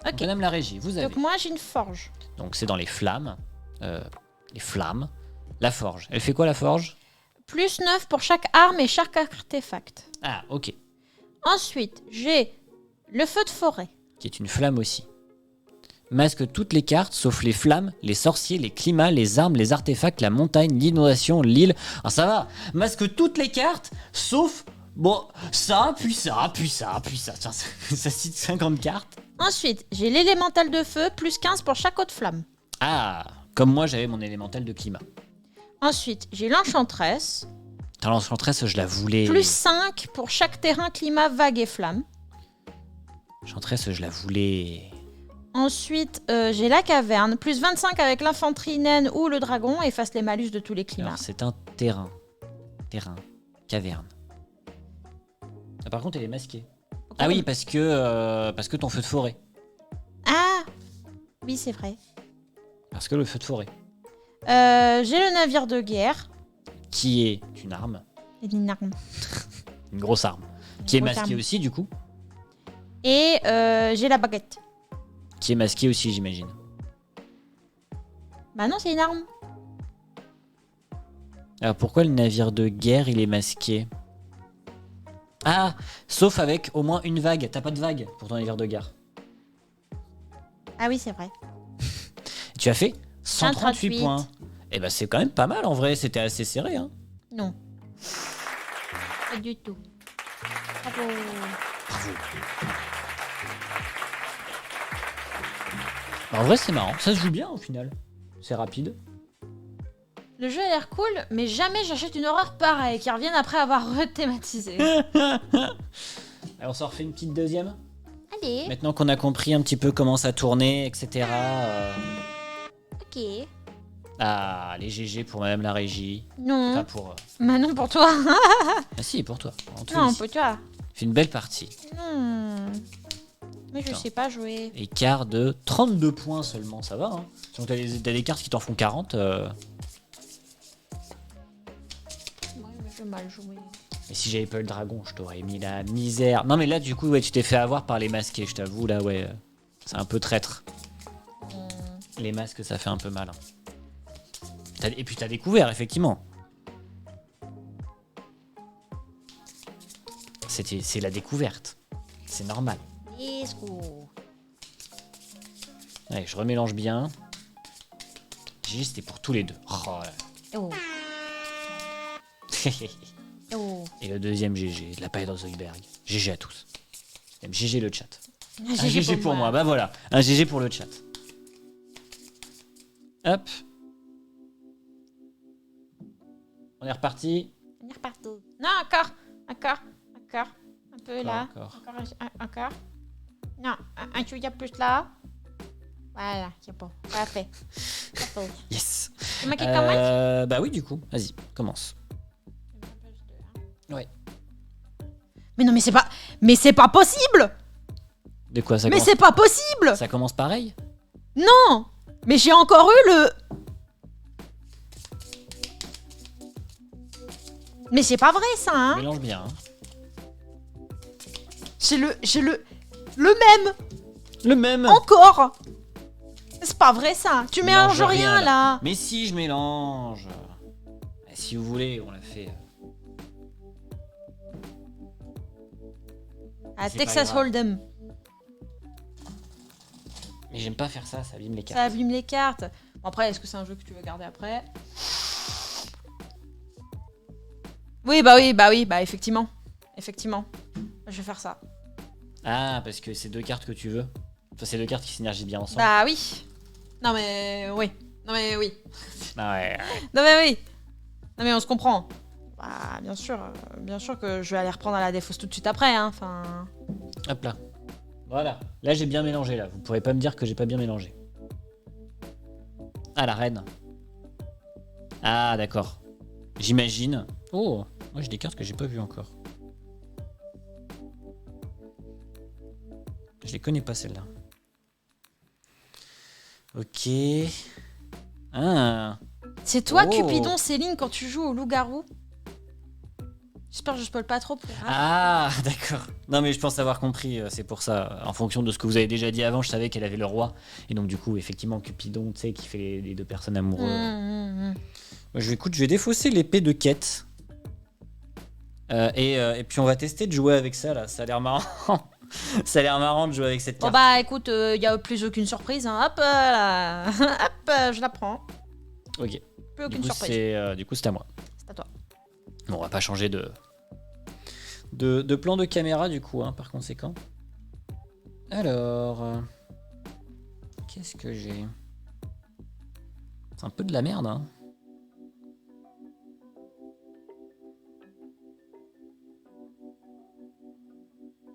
Ok.
Donc, madame la régie, vous avez...
Donc moi j'ai une forge.
Donc, c'est dans les flammes. Les flammes. La forge. Elle fait quoi, la forge?
Plus 9 pour chaque arme et chaque artefact.
Ah, ok.
Ensuite, j'ai le feu de forêt.
Qui est une flamme aussi. Masque toutes les cartes, sauf les flammes, les sorciers, les climats, les armes, les artefacts, la montagne, l'inondation, l'île. Ah, ça va. Masque toutes les cartes, sauf... Bon, ça, puis ça, puis ça, puis ça. Tiens, ça cite 50 cartes.
Ensuite, j'ai l'élémental de feu, plus 15 pour chaque autre flamme.
Ah, comme moi, j'avais mon élémental de climat.
Ensuite, j'ai l'enchantresse,
Dans l'enchantresse, je la voulais.
plus 5 pour chaque terrain, climat, vague et flamme.
L'enchantresse, je la voulais.
Ensuite, j'ai la caverne, plus 25 avec l'infanterie naine ou le dragon, efface les malus de tous les climats.
Alors, c'est un terrain. Terrain. Caverne. Ah, par contre, elle est masquée. Ah oui, parce que ton feu de forêt.
Ah oui, c'est vrai.
Parce que le feu de forêt.
J'ai le navire de guerre.
Qui est une arme.
Et une arme.
Une grosse arme. Qui est
grosse
masquée
arme.
aussi, du coup.
Et j'ai la baguette.
Qui est masquée aussi, j'imagine.
Bah non, c'est une arme.
Alors pourquoi le navire de guerre, il est masqué? Ah, sauf avec au moins une vague. T'as pas de vague pour ton navire de guerre.
Ah oui, c'est vrai.
Tu as fait 138
138
points. Eh ben c'est quand même pas mal en vrai, c'était assez serré. Hein.
Non. Pas du tout. Bravo.
Bravo. Bah, en vrai c'est marrant, ça se joue bien au final. C'est rapide.
Le jeu a l'air cool, mais jamais j'achète une horreur pareille qui revienne après avoir rethématisé.
Allez, on s'en refait une petite deuxième.
Allez,
Maintenant qu'on a compris un petit peu comment ça tournait, etc.
ok.
Ah, les GG pour madame la régie.
Non.
Enfin pour...
Bah non pour toi.
Ah si, pour toi. On te
Non,
félicite.
pour toi.
Fait une belle partie.
Non. Mais je
Putain.
sais pas jouer.
Écart de 32 points seulement, ça va. Hein. Donc t'as des cartes qui t'en font 40.
Ouais, mais j'ai mal joué.
Et si j'avais pas eu le dragon, je t'aurais mis la misère. Non mais là du coup, ouais, tu t'es fait avoir par les masqués, je t'avoue, là, ouais. C'est un peu traître. Les masques, ça fait un peu mal. Hein. Et puis t'as découvert, effectivement. C'est la découverte. C'est normal.
Let's go.
Allez, je remélange bien. GG, c'était pour tous les deux. Oh, là.
Oh, oh.
Et le deuxième GG, de la paille dans Zoidberg. GG à tous. Même GG le chat. Un
GG
GG pour moi, bah voilà. Un GG pour le chat. Hop. On est reparti.
On est repartout.
Non, encore. Un peu là.
Encore.
Encore. Non, un chouïa plus là. Voilà, c'est bon. Parfait. Parfait.
Yes.
C'est moi qui commence.
Bah oui, du coup. Vas-y, commence. Ouais.
Mais non, mais c'est pas. Mais c'est pas possible.
De quoi ça
Mais
commence?
c'est pas possible.
Ça commence pareil?
Non. Mais j'ai encore eu le. Mais c'est pas vrai ça, hein.
Mélange bien. Hein.
J'ai le même.
Le même.
Encore. C'est pas vrai ça. Tu
Mélange
mélanges rien là.
Mais si, je mélange. Si vous voulez, on l'a fait.
À
C'est
Texas
pas grave.
Hold'em.
Mais j'aime pas faire ça abîme les cartes.
Ça abîme les cartes. Bon, après, est-ce que c'est un jeu que tu veux garder après? Oui, effectivement. Effectivement. Je vais faire ça.
Ah, parce que c'est deux cartes que tu veux. Enfin, c'est deux cartes qui synergisent bien ensemble.
Bah oui. Non mais oui. Non mais oui.
Ah ouais.
Non mais oui. Non mais on se comprend. Bah bien sûr que je vais aller reprendre à la défausse tout de suite après. Hein. Enfin.
Hop là. Voilà. Là, j'ai bien mélangé, là. Vous pourrez pas me dire que j'ai pas bien mélangé. Ah, la reine. Ah, d'accord. J'imagine. Oh, moi j'ai des cartes que j'ai pas vues encore. Je les connais pas, celles-là. Ok. Ah.
C'est toi
Oh.
Cupidon Céline quand tu joues au loup-garou. J'espère que je spoil pas trop pour.
Ah, d'accord. Non, mais je pense avoir compris. C'est pour ça. En fonction de ce que vous avez déjà dit avant, je savais qu'elle avait le roi. Et donc, du coup, effectivement, Cupidon, tu sais, qui fait les deux personnes amoureuses. Moi, je vais défausser l'épée de quête. Et puis, on va tester de jouer avec ça, là. Ça a l'air marrant. Ça a l'air marrant de jouer avec cette
Bon
carte.
bah écoute, y a plus aucune surprise. Hein. Hop là. Hop, je la prends.
Ok.
Plus aucune surprise.
Du coup, c'est à moi.
C'est à toi.
Bon, on va pas changer de plan de caméra, du coup, hein, par conséquent. Alors... qu'est-ce que j'ai? C'est un peu de la merde, hein.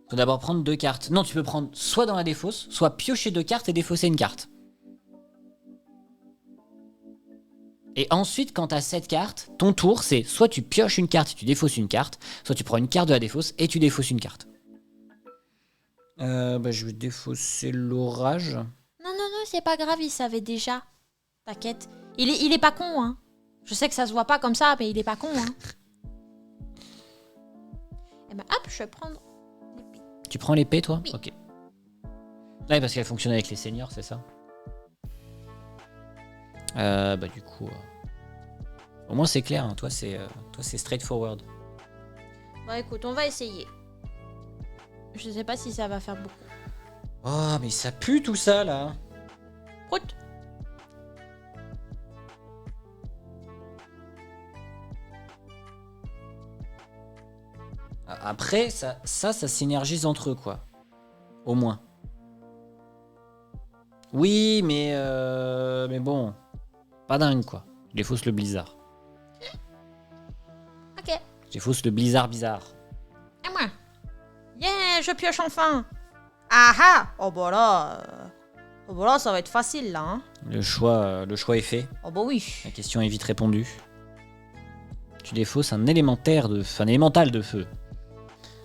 Faut d'abord prendre deux cartes. Non, tu peux prendre soit dans la défausse, soit piocher deux cartes et défausser une carte. Et ensuite, quand t'as cette carte, ton tour, c'est soit tu pioches une carte et tu défausses une carte, soit tu prends une carte de la défausse et tu défausses une carte. Je vais défausser l'orage.
Non, c'est pas grave, il savait déjà.
T'inquiète. Il est pas con, hein. Je sais que ça se voit pas comme ça, mais il est pas con, hein. Et ben hop, je vais prendre.
Tu prends l'épée, toi?
Oui.
Ok. Ouais, parce qu'elle fonctionne avec les seniors, c'est ça? Du coup... Au moins, c'est clair, hein. Toi, c'est straightforward.
Bon écoute, on va essayer. Je sais pas si ça va faire beaucoup.
Oh, mais ça pue tout ça, là.
Prout.
Après, ça synergise entre eux, quoi. Au moins. Oui, mais bon. Pas dingue, quoi. Je défausse le blizzard.
Ok.
Je défausse le blizzard bizarre.
Et moi. Yeah, je pioche enfin. Ah ah. Oh bah là, ça va être facile là. Hein.
Le choix est fait.
Oh bah oui.
La question est vite répondue. Tu défausses un élémental de feu.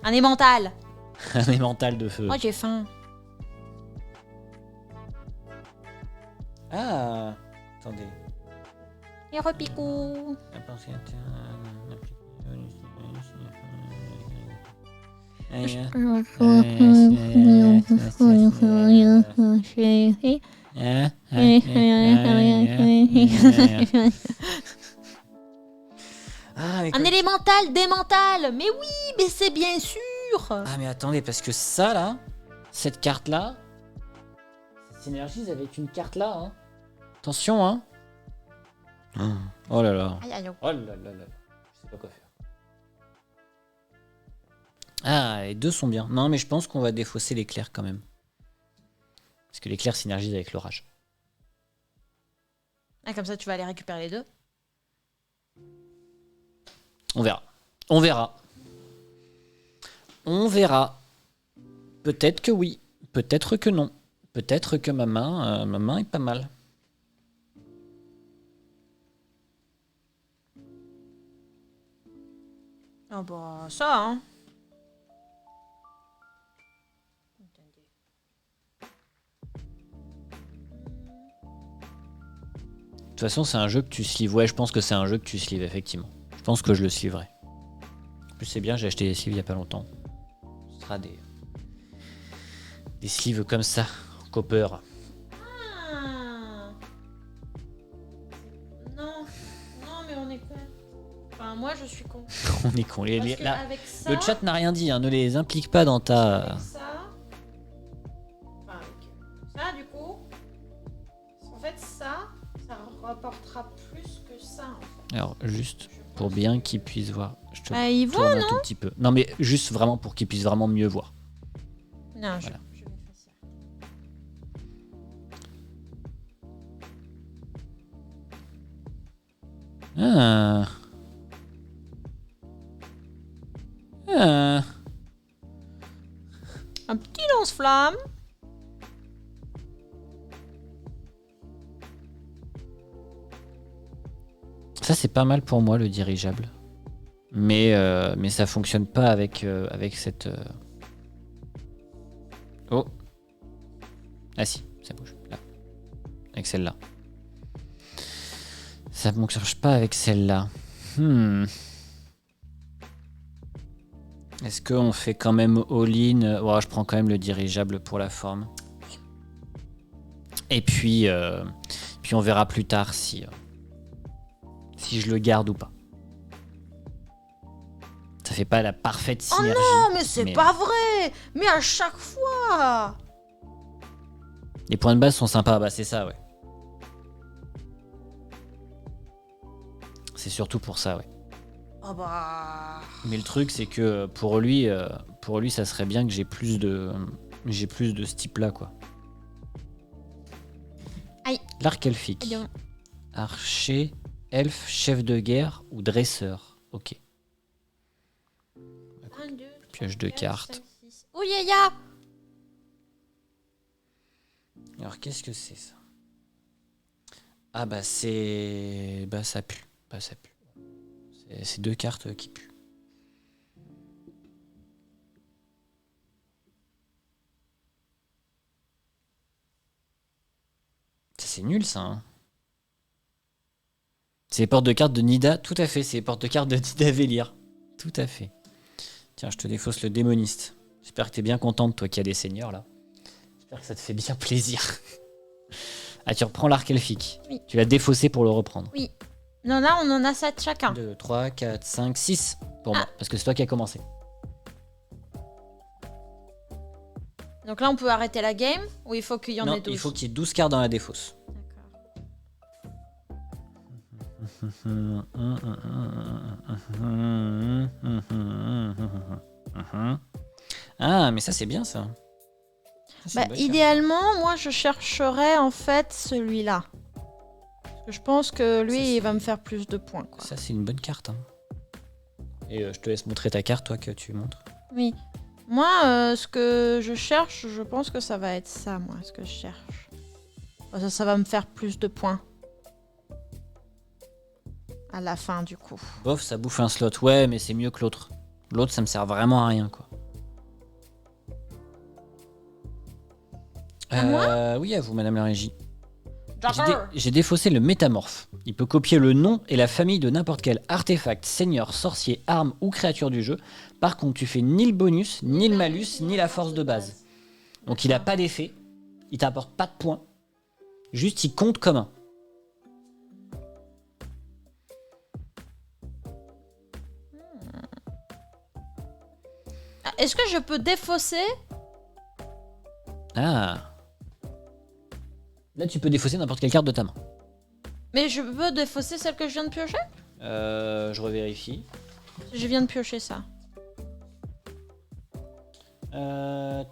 Un émental.
Un élémental de feu.
Moi j'ai faim.
Ah, attendez.
Et repicou. Un élémental démental. Mais oui, mais c'est bien sûr.
Ah mais attendez, parce que ça là, cette carte là, ça synergise avec une carte là, hein. Attention, hein. Oh là là.
Aïe, aïe, aïe.
Oh là là là. Je sais pas quoi faire. Ah, les deux sont bien. Non, mais je pense qu'on va défausser l'éclair quand même. Parce que l'éclair synergise avec l'orage.
Ah, comme ça, tu vas aller récupérer les deux.
On verra. On verra. On verra. Peut-être que oui. Peut-être que non. Peut-être que ma main est pas mal.
Ah bah ça, hein.
De toute façon, c'est un jeu que tu sleeves. Ouais, je pense que c'est un jeu que tu sleeves, effectivement. Je pense que je le sleeverai. En plus, c'est bien, j'ai acheté des sleeves il y a pas longtemps. Ce sera des sleeves comme ça, en copper.
Ah. Non, mais on est con. Enfin, moi je suis con.
On est con.
Parce que
Là,
avec ça,
le chat n'a rien dit, hein, ne les implique pas dans ta...
avec ça, enfin avec ça du coup, en fait ça rapportera plus que ça en fait.
Alors, juste pour bien qu'ils puissent voir. Je te
Bah, ils
tourne
voient,
un tout petit peu. Non, mais juste vraiment pour qu'ils puissent vraiment mieux voir.
Non,
Voilà.
je vais faire ça.
Ah. Ah.
Un petit lance-flamme.
Ça, c'est pas mal pour moi, le dirigeable. Mais ça fonctionne pas avec cette... Oh. Ah si, ça bouge. Là. Avec celle-là. Ça ne marche pas avec celle-là. Est-ce qu'on fait quand même all-in? Ouais, je prends quand même le dirigeable pour la forme. Et puis on verra plus tard si je le garde ou pas. Ça fait pas la parfaite synergie.
Oh non, mais c'est pas vrai. Mais à chaque fois.
Les points de base sont sympas, bah c'est ça, ouais. C'est surtout pour ça, ouais.
Oh bah.
Mais le truc, c'est que pour lui, ça serait bien que j'ai plus de ce type-là, quoi.
Aïe.
L'arc elfique.
Aïe, donc.
Archer, elfe, chef de guerre ou dresseur. Ok.
1, 2,
Pioche de cartes.
Oh, yaya.
Alors, qu'est-ce que c'est, ça? Ah, bah, c'est... Bah, ça pue. Bah, ça pue. C'est 2 cartes qui puent. C'est nul, ça, hein. C'est les portes de cartes de Nida. Tout à fait, c'est les portes de cartes de Nida Vélir. Tout à fait. Tiens, je te défausse le démoniste. J'espère que t'es bien contente, toi qui as des seigneurs, là. J'espère que ça te fait bien plaisir. Ah, tu reprends l'arc elfique.
Oui.
Tu l'as défaussé pour le reprendre.
Oui.
Non, là, on en a 7 chacun.
2, 3, 4, 5, 6 pour moi. Parce que c'est toi qui as commencé.
Donc là, on peut arrêter la game ou il faut qu'il y en
Non,
ait 12?
il faut qu'il y ait 12 cartes dans la défausse. Ah, mais ça, c'est bien, ça. Ça, c'est
Bah,
une bonne carte.
idéalement, moi, je chercherais en fait celui-là. Parce que je pense que lui,
Ça,
il va
c'est-
me faire plus de points, quoi.
Ça, c'est une bonne carte, hein. Et je te laisse montrer ta carte, toi, que tu montres.
Oui. Moi, ce que je cherche, je pense que ça va être ça, moi, ce que je cherche. Ça va me faire plus de points. À la fin, du coup.
Bof, ça bouffe un slot. Ouais, mais c'est mieux que l'autre. L'autre, ça me sert vraiment à rien, quoi.
À moi
Oui, à vous, madame la régie.
Jogger.
J'ai défaussé le métamorphe. Il peut copier le nom et la famille de n'importe quel artefact, seigneur, sorcier, arme ou créature du jeu. Par contre, tu fais ni le bonus, ni le malus, ni la force de base. Donc il a pas d'effet, il t'apporte pas de points. Juste, il compte comme un.
Ah, est-ce que je peux défausser?
Ah. Là, tu peux défausser n'importe quelle carte de ta main.
Mais je peux défausser celle que je viens de piocher?
Je revérifie.
Je viens de piocher ça.
Dans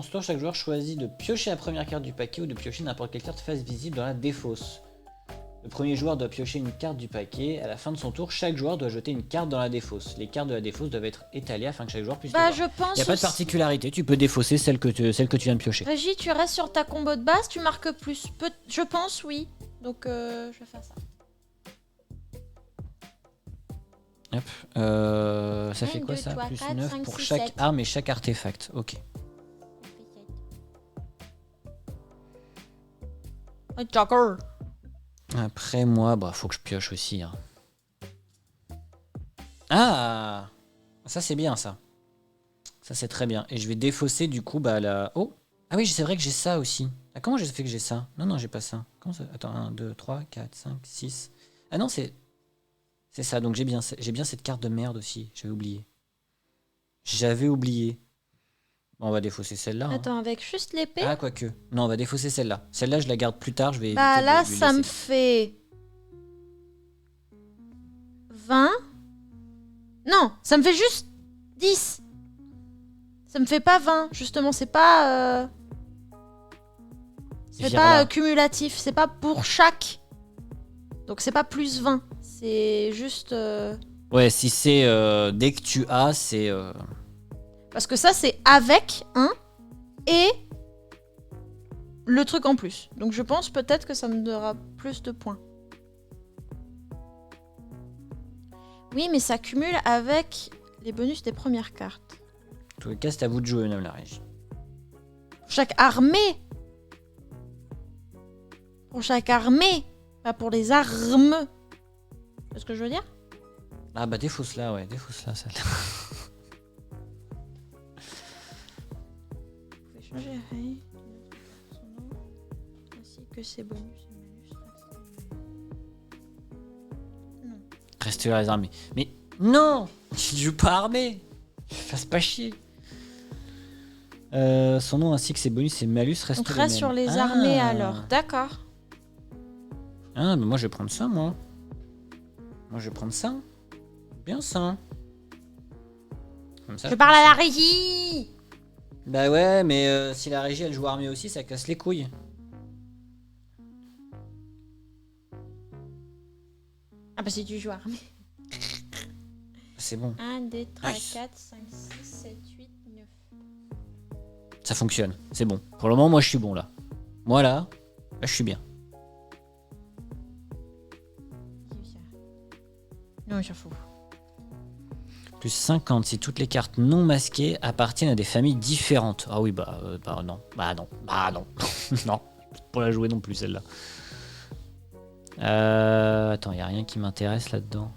ce tour, chaque joueur choisit de piocher la première carte du paquet ou de piocher n'importe quelle carte face visible dans la défausse. Le premier joueur doit piocher une carte du paquet. À la fin de son tour, chaque joueur doit jeter une carte dans la défausse. Les cartes de la défausse doivent être étalées afin que chaque joueur puisse
Bah,
les voir.
je pense.
Il n'y a pas de
aussi-
particularité, tu peux défausser celle que tu viens de piocher.
Régie, tu restes sur ta combo de base, tu marques plus. Je pense, oui. Donc, je vais faire ça.
Hop. Ça fait
1,
quoi
2,
ça?
3,
Plus
4,
9
5,
pour
6,
chaque
7.
arme et chaque artefact. Ok.
Oh, Jogger.
Après moi, bah faut que je pioche aussi, hein. Ah, ça c'est bien ça. Ça c'est très bien. Et je vais défausser du coup bah la... Oh. Ah oui, c'est vrai que j'ai ça aussi. Ah, comment j'ai fait que j'ai ça? Non, non, j'ai pas ça. Comment ça... Attends, 1, 2, 3, 4, 5, 6. Ah non, c'est... C'est ça, donc j'ai bien cette carte de merde aussi. J'avais oublié. Bon, on va défausser celle-là. Hein.
Attends, avec juste l'épée.
Ah, quoique. Non, on va défausser celle-là. Celle-là, je la garde plus tard. Je vais
Bah
éviter
là,
de lui
ça me
laisser.
fait 20. Non, ça me fait juste 10. Ça me fait pas 20, justement. C'est pas
Vire-la.
cumulatif. C'est pas pour chaque. Donc c'est pas plus 20. C'est juste...
Ouais, si c'est dès que tu as, c'est...
Parce que ça, c'est avec 1 et le truc en plus. Donc je pense peut-être que ça me donnera plus de points. Oui, mais ça cumule avec les bonus des premières cartes.
En tous les cas, c'est à vous de jouer, madame la régie.
Pour chaque armée. Pour chaque armée. Pas pour les armes. C'est ce que je veux dire?
Ah bah défausse-la, ouais. Défausse-la, celle-là.
Vous pouvez changer son nom, ainsi que ses bonus et malus. Non.
Reste là, les armées. Mais non, tu joues pas armé. Fasse pas chier. Son nom ainsi que ses bonus et malus restent
Donc
les
reste
mêmes.
sur les
Ah.
armées alors. D'accord.
Ah, mais moi je vais prendre ça, moi. Moi je vais prendre ça. Bien ça. Comme ça,
Je parle à
prends
la
ça.
régie.
Bah ouais, mais si la régie elle joue armée aussi, ça casse les couilles.
Ah bah si tu joues armée.
C'est bon.
1, 2, 3,
Nice.
4, 5, 6, 7, 8, 9.
Ça fonctionne. C'est bon. Pour le moment, moi je suis bon là. Moi là je suis bien.
Non, je fous.
Plus 50 si toutes les cartes non masquées appartiennent à des familles différentes. Ah oui, bah non. Bah non. Bah non. Non. Pour la jouer non plus celle-là. Attends, y a rien qui m'intéresse là-dedans.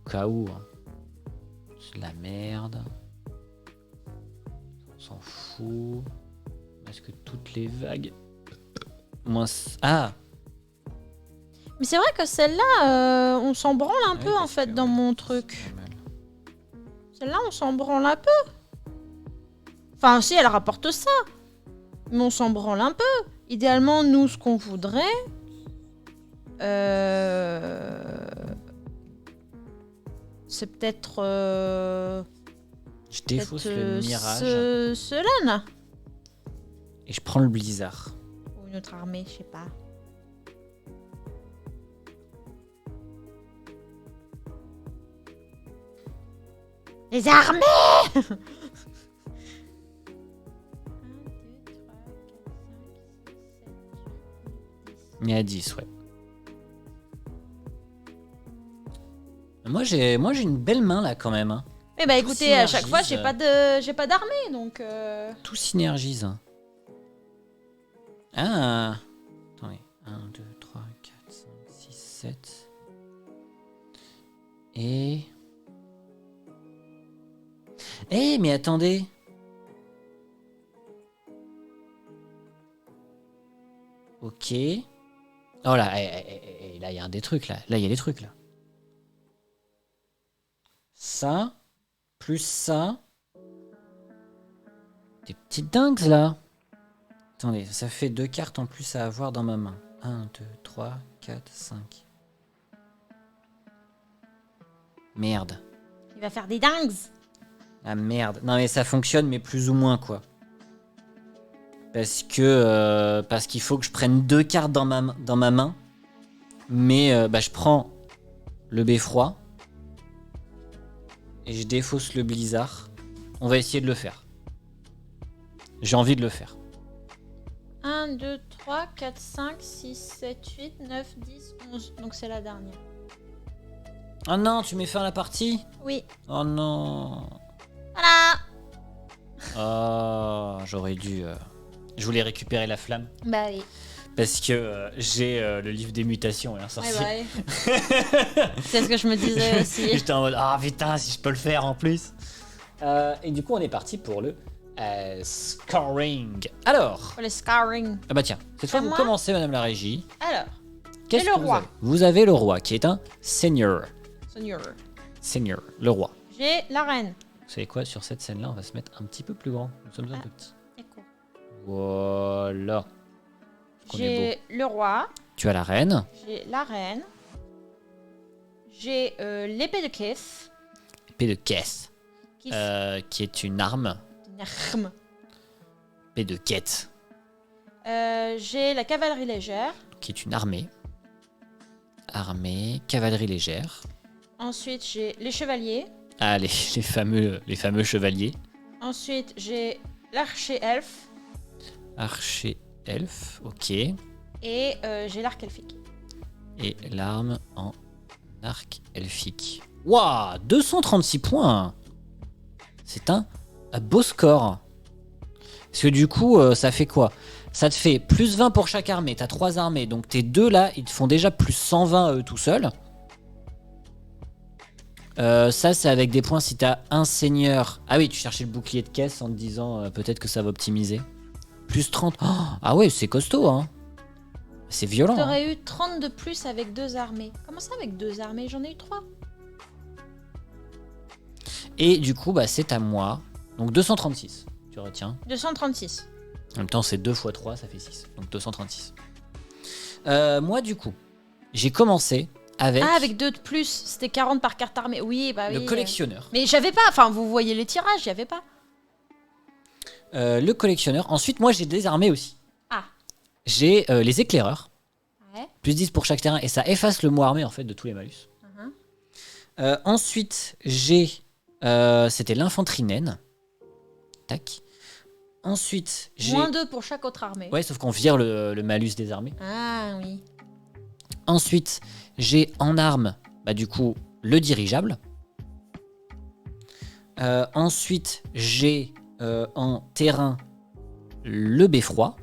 Au cas où. Hein. C'est de la merde. On s'en fout. Masque toutes les vagues. Moins... Ah!
Mais c'est vrai que celle-là, on s'en branle un
Ouais,
peu en
parce
fait
que,
dans
ouais,
mon
c'est
truc.
normal.
Celle-là, on s'en branle un peu. Enfin, si, elle rapporte ça. Mais on s'en branle un peu. Idéalement, nous, ce qu'on voudrait... c'est peut-être...
Je défausse
peut-être,
le mirage
cela, là.
et je prends le blizzard.
Ou une autre armée, je sais pas. Les armées. 1, 2, 3, 4, 5, 6, 7, 8, 9, 10.
Il y a 10, ouais. Moi j'ai une belle main là quand même. Hein.
Eh bah
Tout
écoutez, à chaque fois,
synergise.
j'ai pas d'armée, donc...
Tout synergise. Hein. Ah. Attendez. 1, 2, 3, 4, 5, 6, 7. Et... Eh mais attendez. Ok. Oh là, là il y a des trucs là. Là il y a des trucs là. Ça, plus ça. Des petites dingues là. Attendez, ça fait 2 cartes en plus à avoir dans ma main. 1, 2, 3, 4, 5. Merde.
Il va faire des dingues.
Ah merde. Non mais ça fonctionne mais plus ou moins quoi. Parce qu'il faut que je prenne 2 cartes dans ma main. Mais je prends le beffroi. Et je défausse le blizzard. On va essayer de le faire. J'ai envie de le faire.
1, 2, 3, 4, 5, 6, 7, 8, 9, 10, 11. Donc c'est la dernière.
Oh non, tu mets fin à la partie?
Oui.
Oh non.
Voilà.
Oh, j'aurais dû... Je voulais récupérer la flamme.
Bah oui.
Parce que j'ai le livre des mutations et un sorcier.
Ouais, bah oui. C'est ce que je me disais aussi.
J'étais en mode, ah putain, si je peux le faire en plus. Et du coup, on est parti pour le scoring. Alors,
Pour les scarring.
ah bah tiens, cette fois
C'est
vous
moi
commencez, madame la régie.
Alors,
Qu'est-ce
le
que
roi.
vous avez le roi, qui est un seigneur.
Seigneur.
Seigneur, le roi.
J'ai la reine.
Vous savez quoi, sur cette scène-là, on va se mettre un petit peu plus grand. Nous sommes un peu petits.
Écoute.
Voilà. Qu'on est beau.
J'ai le roi.
Tu as la reine.
J'ai la reine. J'ai l'épée de caisse.
Épée de caisse.
Qui
Qui est une arme.
Narm.
Épée de quête.
J'ai la cavalerie légère.
Qui est une armée. Armée, cavalerie légère.
Ensuite, j'ai les chevaliers.
Ah, les fameux chevaliers.
Ensuite, j'ai l'archer elfe.
Archer elfe, ok.
Et j'ai l'arc elfique.
Et l'arme en arc elfique. Waouh, 236 points. C'est un beau score. Parce que du coup, ça fait quoi? Ça te fait plus 20 pour chaque armée. T'as 3 armées, donc tes deux là, ils te font déjà plus 120 eux tout seuls. Ça, c'est avec des points si t'as un seigneur. Ah oui, tu cherchais le bouclier de caisse en te disant peut-être que ça va optimiser. Plus 30. Oh, ah ouais, c'est costaud, hein. C'est violent. Hein.
T'aurais eu 30 de plus avec 2 armées. Comment ça avec 2 armées? J'en ai eu 3.
Et du coup, bah, c'est à moi. Donc 236, tu retiens.
236.
En même temps, c'est 2 x 3, ça fait 6. Donc 236. Moi, du coup, j'ai commencé avec,
Ah, avec 2 de plus, c'était 40 par carte armée. Oui, bah oui.
le collectionneur.
Mais j'avais pas, enfin, vous voyez les tirages, j'avais pas.
Le collectionneur. Ensuite, moi, j'ai des armées aussi.
Ah.
J'ai les éclaireurs.
Ouais.
Plus 10 pour chaque terrain. Et ça efface le mot armée, en fait, de tous les malus. Ensuite, j'ai... c'était l'infanterie naine. Tac. Ensuite, j'ai...
Moins 2 pour chaque autre armée.
Ouais, sauf qu'on vire le malus des armées.
Ah oui.
Ensuite, j'ai en arme, bah, du coup, le dirigeable. Ensuite, j'ai en terrain le beffroi.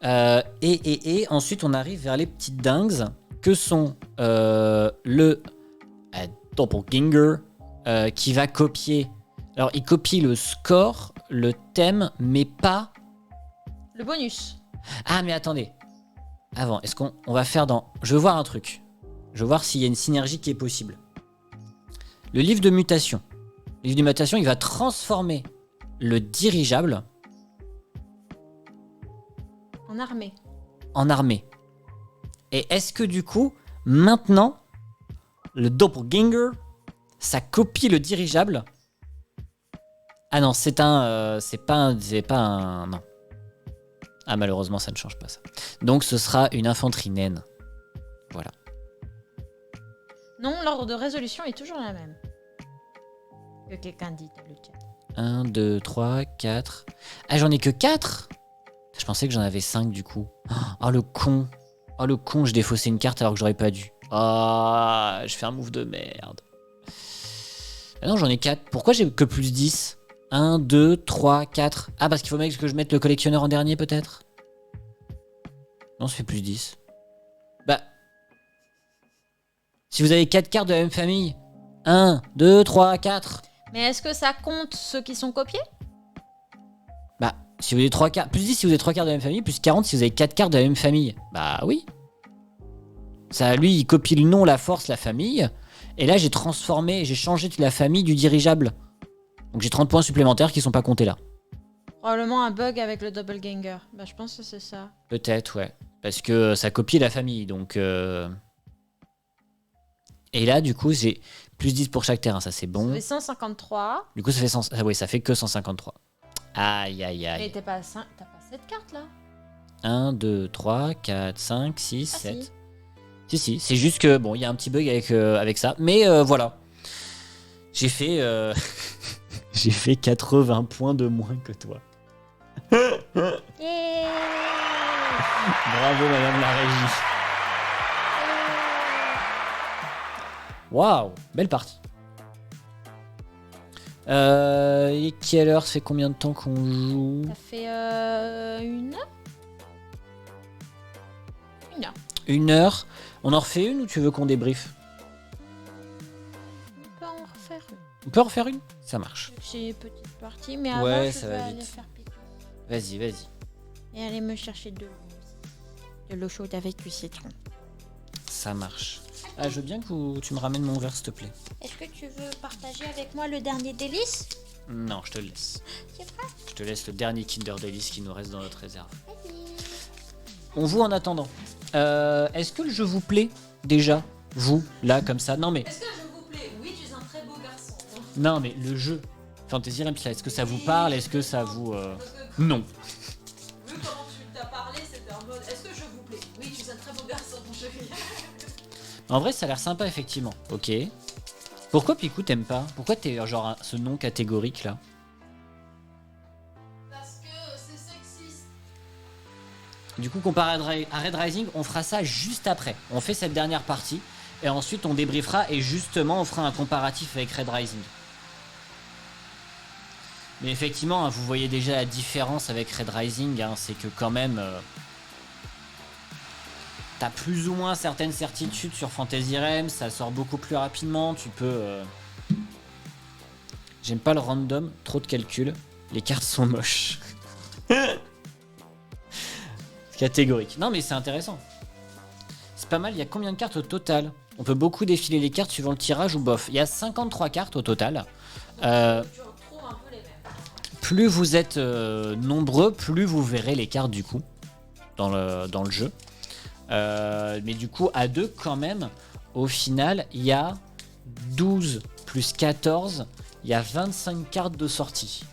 Et ensuite, on arrive vers les petites dingues que sont le Doppelganger qui va copier. Alors, il copie le score, le thème, mais pas.
Le bonus.
Ah, mais attendez. Avant, est-ce qu'on va faire dans. Je veux voir un truc. Je veux voir s'il y a une synergie qui est possible. Le livre de mutation. Le livre de mutation, il va transformer le dirigeable
En armée.
en armée. Et est-ce que du coup, maintenant, le Doppelganger, ça copie le dirigeable? Ah non, c'est un... c'est pas un... Non. Ah, malheureusement, ça ne change pas ça. Donc, ce sera une infanterie naine. Voilà.
Non, l'ordre de résolution est toujours la même. Que quelqu'un dit dans le chat.
1, 2, 3, 4... Ah, j'en ai que 4? Je pensais que j'en avais 5 du coup. Oh, le con. Oh, le con, je défaussais une carte alors que j'aurais pas dû. Ah, je fais un move de merde. Ah non, j'en ai 4. Pourquoi j'ai que plus 10? 1, 2, 3, 4. Ah, parce qu'il faut même que je mette le collectionneur en dernier, peut-être? Non, ça fait plus 10. Bah. Si vous avez 4 cartes de la même famille. 1, 2, 3, 4.
Mais est-ce que ça compte ceux qui sont copiés?
Bah, si vous avez 3 cartes. Plus 10 si vous avez 3 cartes de la même famille. Plus 40 si vous avez 4 cartes de la même famille. Bah oui. Ça, lui, il copie le nom, la force, la famille. Et là, j'ai transformé, j'ai changé toute la famille du dirigeable. Donc j'ai 30 points supplémentaires qui sont pas comptés là.
Probablement un bug avec le Doppelganger. Bah, je pense que c'est ça.
Peut-être, ouais. Parce que ça copie la famille, donc... Et là, du coup, j'ai plus 10 pour chaque terrain, ça c'est bon.
Ça fait 153.
Du coup, ça fait, ah, oui, ça fait que 153. Aïe, aïe,
Mais
aïe.
t'as pas 7 cartes là?
1, 2, 3, 4, 5, 6,
Ah,
7.
si.
Si, c'est juste que, bon, il y a un petit bug avec ça. Mais voilà. J'ai fait... j'ai fait 80 points de moins que toi.
Yeah.
Bravo, madame la régie. Waouh, belle partie. Et quelle heure? Ça fait combien de temps qu'on joue?
Ça fait une heure? Une heure.
1 heure. On en refait une ou tu veux qu'on débriefe?
On peut en refaire une.
On peut en refaire une? Ça marche.
C'est une petite partie, mais avant,
Ouais,
je
ça
vais
va
aller
vite.
faire pipi.
Vas-y, vas-y.
Et aller me chercher de l'eau aussi.
De l'eau chaude avec du citron.
Ça marche. Ah, je veux bien que tu me ramènes mon verre, s'il te plaît.
Est-ce que tu veux partager avec moi le dernier délice?
Non, je te le laisse.
C'est vrai?
Je te laisse le dernier Kinder Delice qui nous reste dans notre réserve.
Vas-y.
On vous en attendant. Est-ce que le jeu vous plaît déjà? Vous, là, comme ça? Non, mais...
Est-ce que je vous plais? Oui, tu es un très beau garçon.
Non, mais le jeu Fantasy Realms, là, est-ce que ça vous parle? Est-ce que ça vous... Non.
Vu comment tu t'as parlé, c'était en mode est-ce que je vous plais? Oui, tu es un très beau garçon, mon chéri.
En vrai, ça a l'air sympa, effectivement. Ok. Pourquoi, Picou, t'aimes pas? Pourquoi t'es genre ce nom catégorique, là?
Parce que c'est sexiste.
Du coup, comparé à Red Rising, on fera ça juste après. On fait cette dernière partie, et ensuite on débriefera, et justement, on fera un comparatif avec Red Rising. Mais effectivement, hein, vous voyez déjà la différence avec Red Rising, hein, c'est que quand même... T'as plus ou moins certaines certitudes sur Fantasy Realms, ça sort beaucoup plus rapidement, tu peux... J'aime pas le random, trop de calculs, les cartes sont moches. Catégorique. Non mais c'est intéressant. C'est pas mal, il y a combien de cartes au total? On peut beaucoup défiler les cartes suivant le tirage ou bof. Il y a 53 cartes au total.
Tu retrouves un peu les mêmes.
Plus vous êtes nombreux, plus vous verrez les cartes du coup dans le jeu. Mais du coup, à 2 quand même, au final, il y a 12 plus 14, il y a 25 cartes de sortie.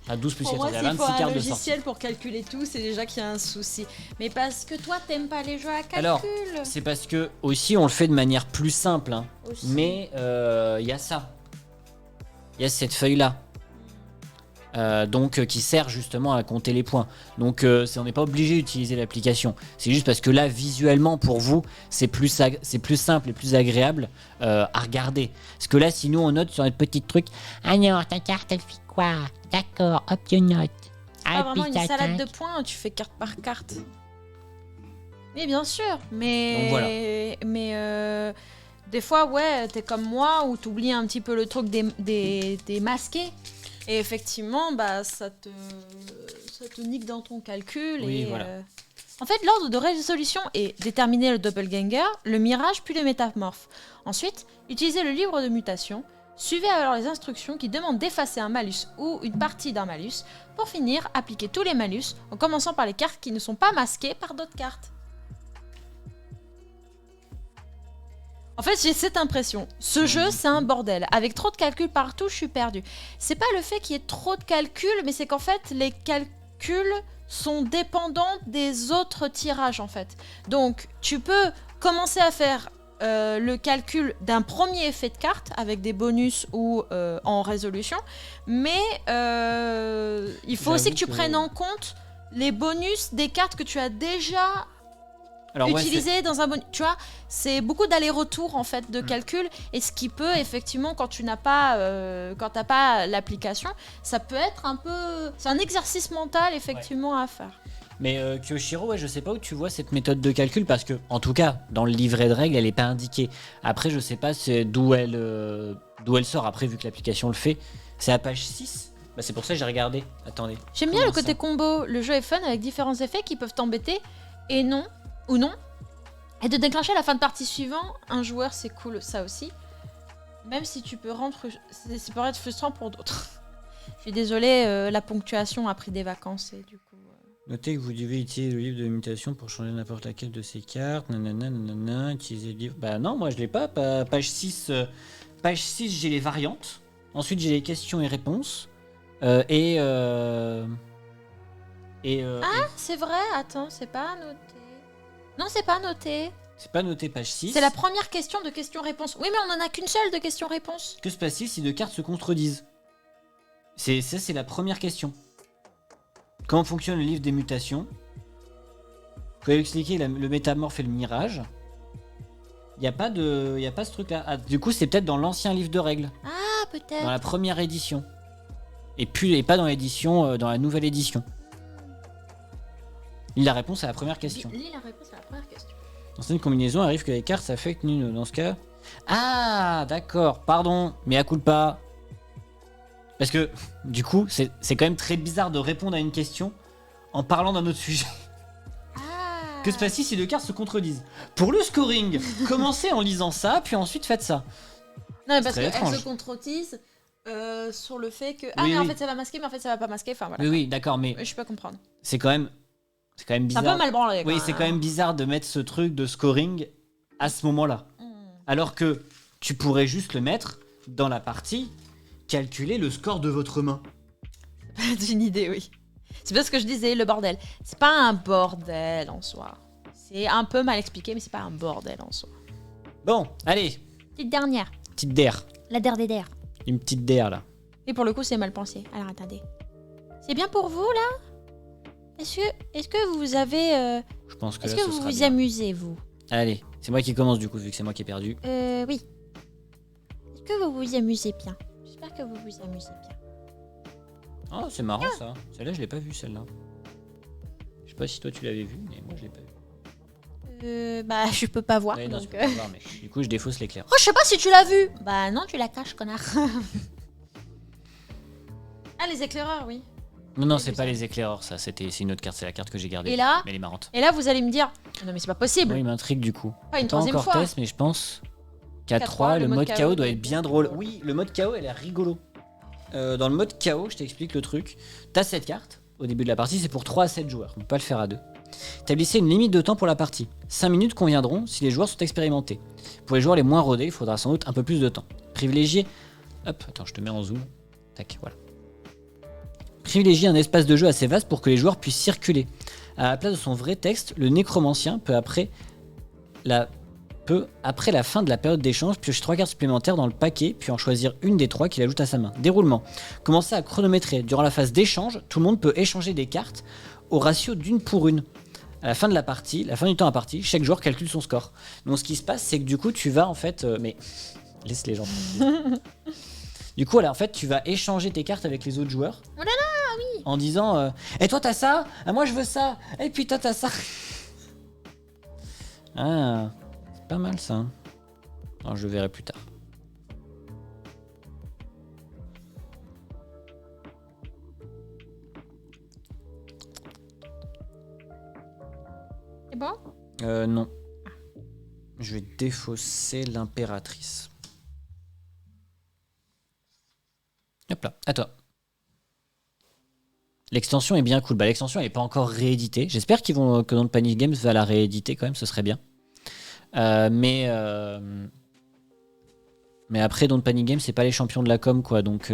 À 12 plus
Pour
14,
moi,
il y a
s'il faut
26
un
cartes de sortie.
logiciel pour calculer tout, c'est déjà qu'il y a un souci. Mais parce que toi, t'aimes pas les jeux à calcul.
Alors, c'est parce que aussi on le fait de manière plus simple, hein.
Aussi.
Mais il y a ça. Il y a cette feuille-là. Donc qui sert justement à compter les points. Donc on n'est pas obligé d'utiliser l'application. C'est juste parce que là, visuellement, pour vous, c'est plus simple et plus agréable à regarder. Parce que là, si nous on note sur notre petit truc, alors ta carte elle fait quoi? D'accord, hop, tu notes.
C'est pas vraiment une salade de points, tu fais carte par carte. Oui, bien sûr, mais
Donc, voilà.
mais des fois, ouais, t'es comme moi où t'oublies un petit peu le truc des masqués. Et effectivement, bah, ça te nique dans ton calcul.
Oui,
et,
voilà.
En fait, l'ordre de résolution est déterminer le doppelganger, le mirage, puis le métamorphe. Ensuite, utilisez le livre de mutation. Suivez alors les instructions qui demandent d'effacer un malus ou une partie d'un malus. Pour finir, appliquez tous les malus en commençant par les cartes qui ne sont pas masquées par d'autres cartes. En fait, j'ai cette impression. Ce jeu, c'est un bordel. Avec trop de calculs partout, je suis perdue. C'est pas le fait qu'il y ait trop de calculs, mais c'est qu'en fait, les calculs sont dépendants des autres tirages, en fait. Donc, tu peux commencer à faire le calcul d'un premier effet de carte avec des bonus ou en résolution, mais il faut aussi que tu prennes en compte les bonus des cartes que tu as déjà utilisées dans un bonus. Tu vois, c'est beaucoup d'aller-retour en fait de calcul, et ce qui peut effectivement, quand tu n'as pas, quand t'as pas l'application, ça peut être un peu, c'est un exercice mental effectivement à faire.
Mais Kyoshiro, ouais, je sais pas où tu vois cette méthode de calcul, parce que, en tout cas, dans le livret de règles, elle est pas indiquée. Après, je sais pas d'où elle sort, après, vu que l'application le fait. C'est à page 6. Bah, c'est pour ça que j'ai regardé. Attendez.
J'aime bien le côté combo. Le jeu est fun avec différents effets qui peuvent t'embêter et non, et de déclencher à la fin de partie suivante un joueur, c'est cool, ça aussi. Même si tu peux rendre, ça peut être frustrant pour d'autres. Je suis désolée, la ponctuation a pris des vacances et du coup.
Notez que vous devez utiliser le livre de mutation pour changer n'importe laquelle de ces cartes. Nanana, utiliser le livre. Bah non, moi je l'ai pas. Page 6, j'ai les variantes. Ensuite, j'ai les questions et réponses.
Ah, c'est vrai, attends, c'est pas noté. Non, c'est pas noté.
C'est pas noté page 6.
C'est la première question de question-réponse. Oui, mais on en a qu'une seule de question-réponse.
Que se passe-t-il si deux cartes se contredisent? C'est la première question. Comment fonctionne le livre des mutations? Pouvez-vous expliquer le métamorphe et le mirage? Il n'y a pas ce truc-là. Ah, du coup, c'est peut-être dans l'ancien livre de règles.
Ah, peut-être.
Dans la première édition. Et pas dans l'édition, dans la nouvelle édition. Lis la réponse à la première question.
Lis la réponse à la première question.
Dans cette combinaison, arrive que les cartes s'affectent nul. Dans ce cas... Ah, d'accord, pardon, mais à culpa. Parce que, du coup, c'est quand même très bizarre de répondre à une question en parlant d'un autre sujet.
Ah.
Que se passe-t-il si deux cartes se contredisent? Pour le scoring, commencez en lisant ça, puis ensuite faites ça.
Non, mais parce
très
qu'elle
étrange.
se contredisent sur le fait que.
Oui,
mais en
oui.
fait ça va masquer, mais en fait ça va pas masquer. Enfin voilà.
Oui, oui, d'accord, mais
Je peux comprendre.
c'est quand même
C'est un
bizarre.
peu mal branlé.
Oui,
quoi,
c'est
hein.
quand même bizarre de mettre ce truc de scoring à ce moment-là. Alors que tu pourrais juste le mettre dans la partie, calculer le score de votre main.
C'est une idée, oui. C'est pas ce que je disais, le bordel. C'est pas un bordel en soi. C'est un peu mal expliqué, mais c'est pas un bordel en soi.
Bon, allez,
Petite dernière.
petite der.
La der des der.
Une petite der là.
Et pour le coup, c'est mal pensé. Alors attendez.
C'est bien pour vous, là?
Est-ce que vous avez.
Je pense que
Est-ce
là,
que
ce
vous
sera
vous
bien.
amusez, vous?
Allez, c'est moi qui commence du coup, vu que c'est moi qui ai perdu.
Oui. Est-ce que vous vous amusez bien? J'espère que vous vous amusez bien.
Oh, c'est marrant ça. Celle-là, je l'ai pas vue, celle-là. Je sais pas si toi tu l'avais vue, mais moi je l'ai pas vue.
Bah, je peux pas voir.
Ouais, non,
donc,
je peux pas voir, mais du coup, je défausse l'éclair.
Oh, je sais pas si tu l'as vu. Bah non, tu la caches, connard. Ah, les éclaireurs, oui.
Non, non,
J'ai
c'est
vu
pas
ça.
les éclaireurs, ça. C'est une autre carte, c'est la carte que j'ai gardée.
Et là
Mais elle est marrante.
Et là, vous allez me dire, non mais c'est pas possible.
Oui, il m'intrigue du coup.
Pas une
Pas
troisième
encore
fois.
test, mais je pense qu'à
3,
3, le mode KO doit être bien drôle. Oui, le mode KO, elle est rigolo. Dans le mode KO, je t'explique le truc. T'as cette carte, au début de la partie, c'est pour 3 à 7 joueurs. On peut pas le faire à 2. Établissez une limite de temps pour la partie. 5 minutes conviendront si les joueurs sont expérimentés. Pour les joueurs les moins rodés, il faudra sans doute un peu plus de temps. Privilégiez... Hop, attends, je te mets en zoom. Tac, voilà. Privilégiez un espace de jeu assez vaste pour que les joueurs puissent circuler. À la place de son vrai texte, le nécromancien peut après la fin de la période d'échange piocher 3 cartes supplémentaires dans le paquet, puis en choisir une des 3 qu'il ajoute à sa main. Déroulement. Commencez à chronométrer. Durant la phase d'échange, tout le monde peut échanger des cartes au ratio d'une pour une. À la fin de la partie, la fin du temps à partie, chaque joueur calcule son score. Donc ce qui se passe, c'est que du coup, tu vas en fait... mais laisse les gens tranquilles. Du coup, là, en fait, tu vas échanger tes cartes avec les autres joueurs.
Oh là là, oui.
En disant et toi t'as ça, ah, moi je veux ça, et puis toi t'as ça. Ah, c'est pas mal ça. Hein. Alors, je le verrai plus tard.
C'est bon?
Non. Je vais défausser l'impératrice. Hop là, à toi. L'extension est bien cool. Bah, l'extension n'est pas encore rééditée. J'espère que Don't Panic Games va la rééditer quand même, ce serait bien. Mais après, Don't Panic Games, c'est pas les champions de la com, quoi. Donc,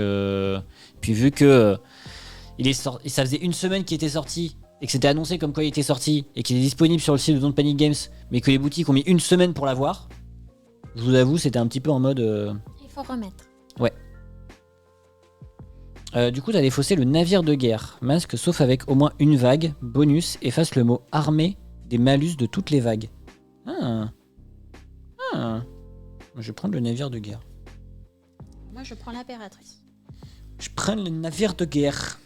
puis vu que ça faisait une semaine qu'il était sorti et que c'était annoncé comme quoi il était sorti et qu'il est disponible sur le site de Don't Panic Games, mais que les boutiques ont mis une semaine pour l'avoir, je vous avoue, c'était un petit peu en mode.
Il faut remettre.
Ouais. Du coup, t'as défaussé le navire de guerre. Masque, sauf avec au moins une vague. Bonus, efface le mot armée des malus de toutes les vagues. Ah. Je vais prendre le navire de guerre.
Moi, je prends l'impératrice.
Je prends le navire de guerre.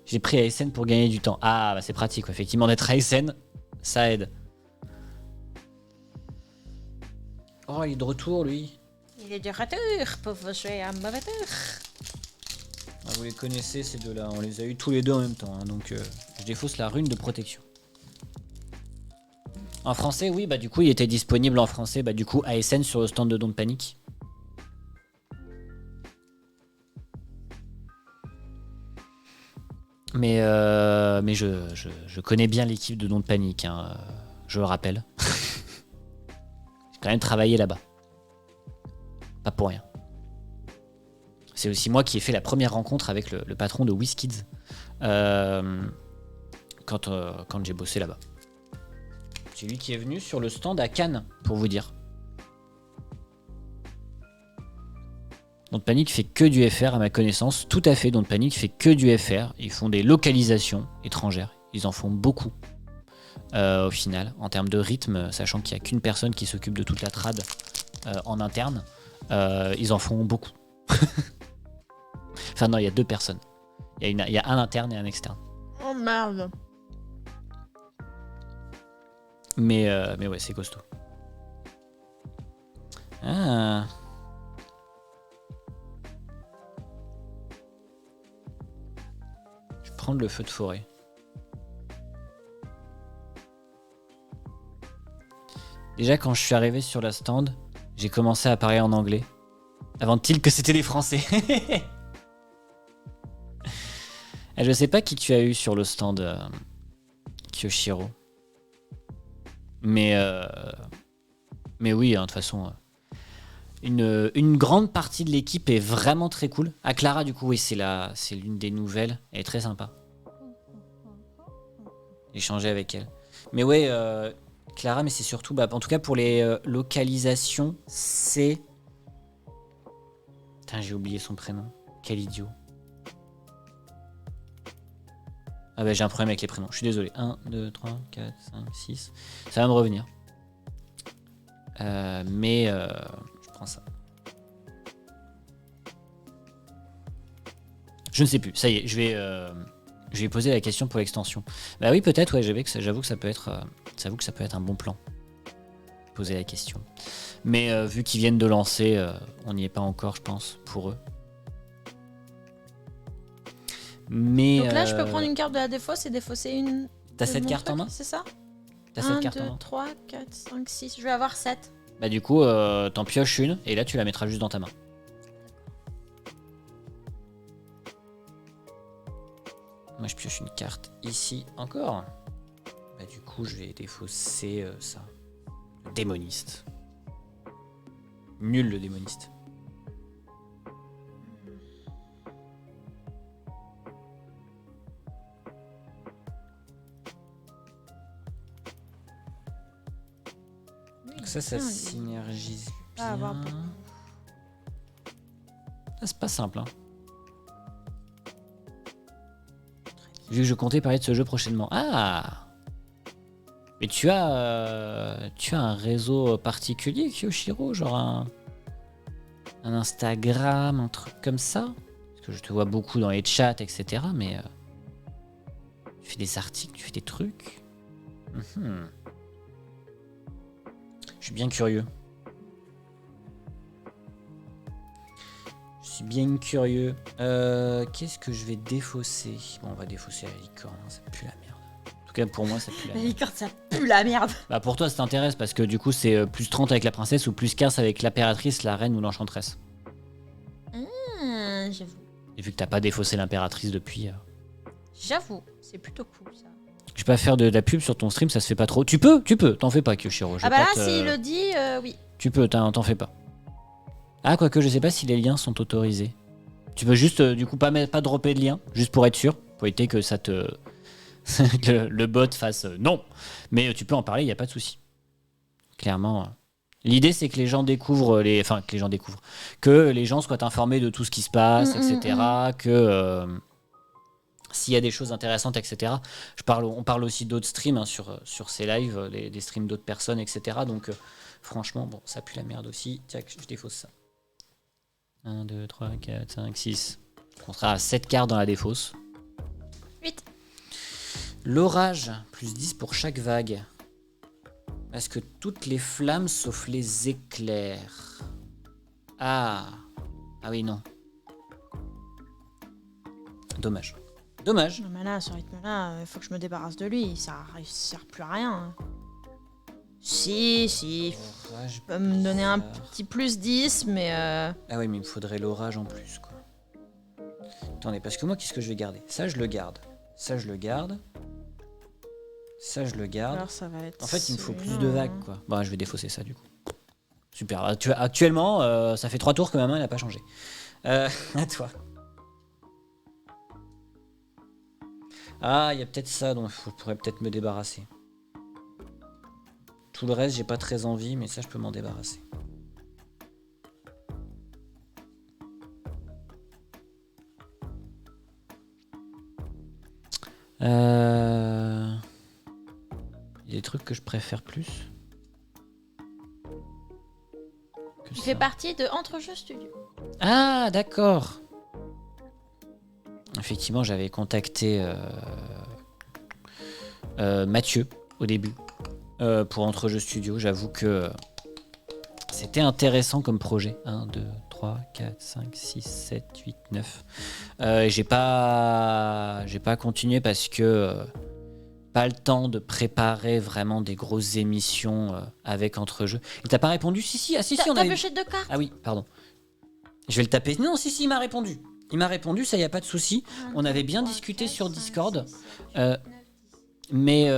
J'ai pris ASN pour gagner du temps. Ah, bah c'est pratique, effectivement, d'être ASN, ça aide. Oh, il est de retour, lui.
Il est de retour pour vous jouer un mauvais tour.
Ah, vous les connaissez, ces deux-là. On les a eu tous les deux en même temps. Hein, donc, je défausse la rune de protection. En français, oui, bah du coup, il était disponible en français. Bah du coup, ASN sur le stand de Don't Panic. Mais je connais bien l'équipe de Don't Panic, hein, je le rappelle. J'ai quand même travaillé là-bas. Pas pour rien. C'est aussi moi qui ai fait la première rencontre avec le patron de WizKids quand j'ai bossé là-bas. C'est lui qui est venu sur le stand à Cannes, pour vous dire. Don't Panic fait que du FR à ma connaissance. Tout à fait, Don't Panic fait que du FR. Ils font des localisations étrangères. Ils en font beaucoup au final. En termes de rythme, sachant qu'il n'y a qu'une personne qui s'occupe de toute la trad en interne, ils en font beaucoup. Enfin non, il y a 2 personnes. Il y a un interne et un externe.
Oh merde.
Mais ouais, c'est costaud. Ah. Je vais prendre le feu de forêt. Déjà, quand je suis arrivé sur la stand, j'ai commencé à parler en anglais. Avant-il que c'était les Français. Je sais pas qui tu as eu sur le stand, Kyoshiro. Mais oui, hein, de toute façon, une grande partie de l'équipe est vraiment très cool. Ah, Clara, du coup, oui, c'est l'une des nouvelles. Elle est très sympa. J'ai échangé avec elle. Mais ouais, Clara, mais c'est surtout, en tout cas pour les localisations, c'est... Putain, j'ai oublié son prénom. Quel idiot. Ah bah j'ai un problème avec les prénoms, je suis désolé. 1, 2, 3, 4, 5, 6. Ça va me revenir. Je prends ça. Je ne sais plus, ça y est, je vais poser la question pour l'extension. Bah oui, peut-être, ouais, j'avoue que ça peut être un bon plan. Poser la question. Mais vu qu'ils viennent de lancer, on n'y est pas encore, je pense, pour eux. Mais
donc là, je peux prendre une carte de la défausse et défausser une.
T'as 7 cartes en main?
C'est ça?
T'as
1,
7 cartes
2,
en main?
3, 4, 5, 6. Je vais avoir 7.
Bah du coup, t'en pioches une et là tu la mettras juste dans ta main. Moi je pioche une carte ici encore. Bah du coup je vais défausser ça. Le démoniste. Nul le démoniste. Donc ça synergise bien. Ah, c'est pas simple, hein. Vu que je comptais parler de ce jeu prochainement. Ah! Mais tu as un réseau particulier, Kyoshiro? Genre un Instagram, un truc comme ça? Parce que je te vois beaucoup dans les chats, etc. Mais tu fais des articles, tu fais des trucs. Je suis bien curieux. Je suis bien curieux. Qu'est-ce que je vais défausser? Bon, on va défausser la licorne, hein, ça pue la merde. En tout cas, pour moi, ça pue la merde.
La licorne, ça pue la merde.
Bah, pour toi, ça t'intéresse parce que du coup, c'est plus 30 avec la princesse ou plus 15 avec l'impératrice, la reine ou l'enchanteresse.
J'avoue.
Et vu que t'as pas défaussé l'impératrice depuis.
J'avoue, c'est plutôt cool ça.
Je vais pas faire de la pub sur ton stream, ça se fait pas trop. Tu peux, t'en fais pas, Kyoshiro.
Ah bah là, s'il le dit, oui.
Tu peux, t'en fais pas. Ah, quoique, je sais pas si les liens sont autorisés. Tu peux juste, du coup, pas dropper de lien, juste pour être sûr, pour éviter que ça te. que le bot fasse non. Mais tu peux en parler, y a pas de souci. Clairement. L'idée, c'est que les gens découvrent Enfin, que les gens découvrent. Que les gens soient informés de tout ce qui se passe, etc. Que. S'il y a des choses intéressantes, etc. On parle aussi d'autres streams, hein, sur ces lives, des streams d'autres personnes, etc. Donc, franchement, bon, ça pue la merde aussi. Tiens, je défausse ça. 1, 2, 3, 4, 5, 6. On sera à 7 cartes dans la défausse.
8.
L'orage, plus 10 pour chaque vague. Est-ce que toutes les flammes sauf les éclairs? Ah oui, non. Dommage. Dommage.
Non mais là, ce rythme-là, il faut que je me débarrasse de lui. Ça sert plus à rien. Si.
Orage,
Tu peux me donner un
bizarre.
petit plus 10, mais...
Ah oui, mais il me faudrait l'orage en plus, quoi. Attendez, parce que moi, qu'est-ce que je vais garder? Ça, je le garde. Ça, je le garde. Ça, je le garde.
Alors ça va être...
En fait, il me faut plus de vagues, quoi. Bon, je vais défausser ça, du coup. Super. Actuellement, ça fait 3 tours que ma main n'a pas changé. À toi. Ah, il y a peut-être ça dont je pourrais peut-être me débarrasser. Tout le reste, j'ai pas très envie, mais ça, je peux m'en débarrasser. Il y a des trucs que je préfère plus.
Il fait partie de Entre-Jeux Studio.
Ah, d'accord. Effectivement, j'avais contacté Mathieu au début pour Entre-Jeux Studio. J'avoue que c'était intéressant comme projet. 1, 2, 3, 4, 5, 6, 7, 8, 9. J'ai pas continué parce que pas le temps de préparer vraiment des grosses émissions avec entre-jeux. Il t'a pas répondu? Si, on a
T'as
eu...
pêché de cartes.
Ah oui, pardon. Je vais le taper. Non, si, il m'a répondu. Il m'a répondu, ça y a pas de souci. On avait bien discuté sur Discord. Mais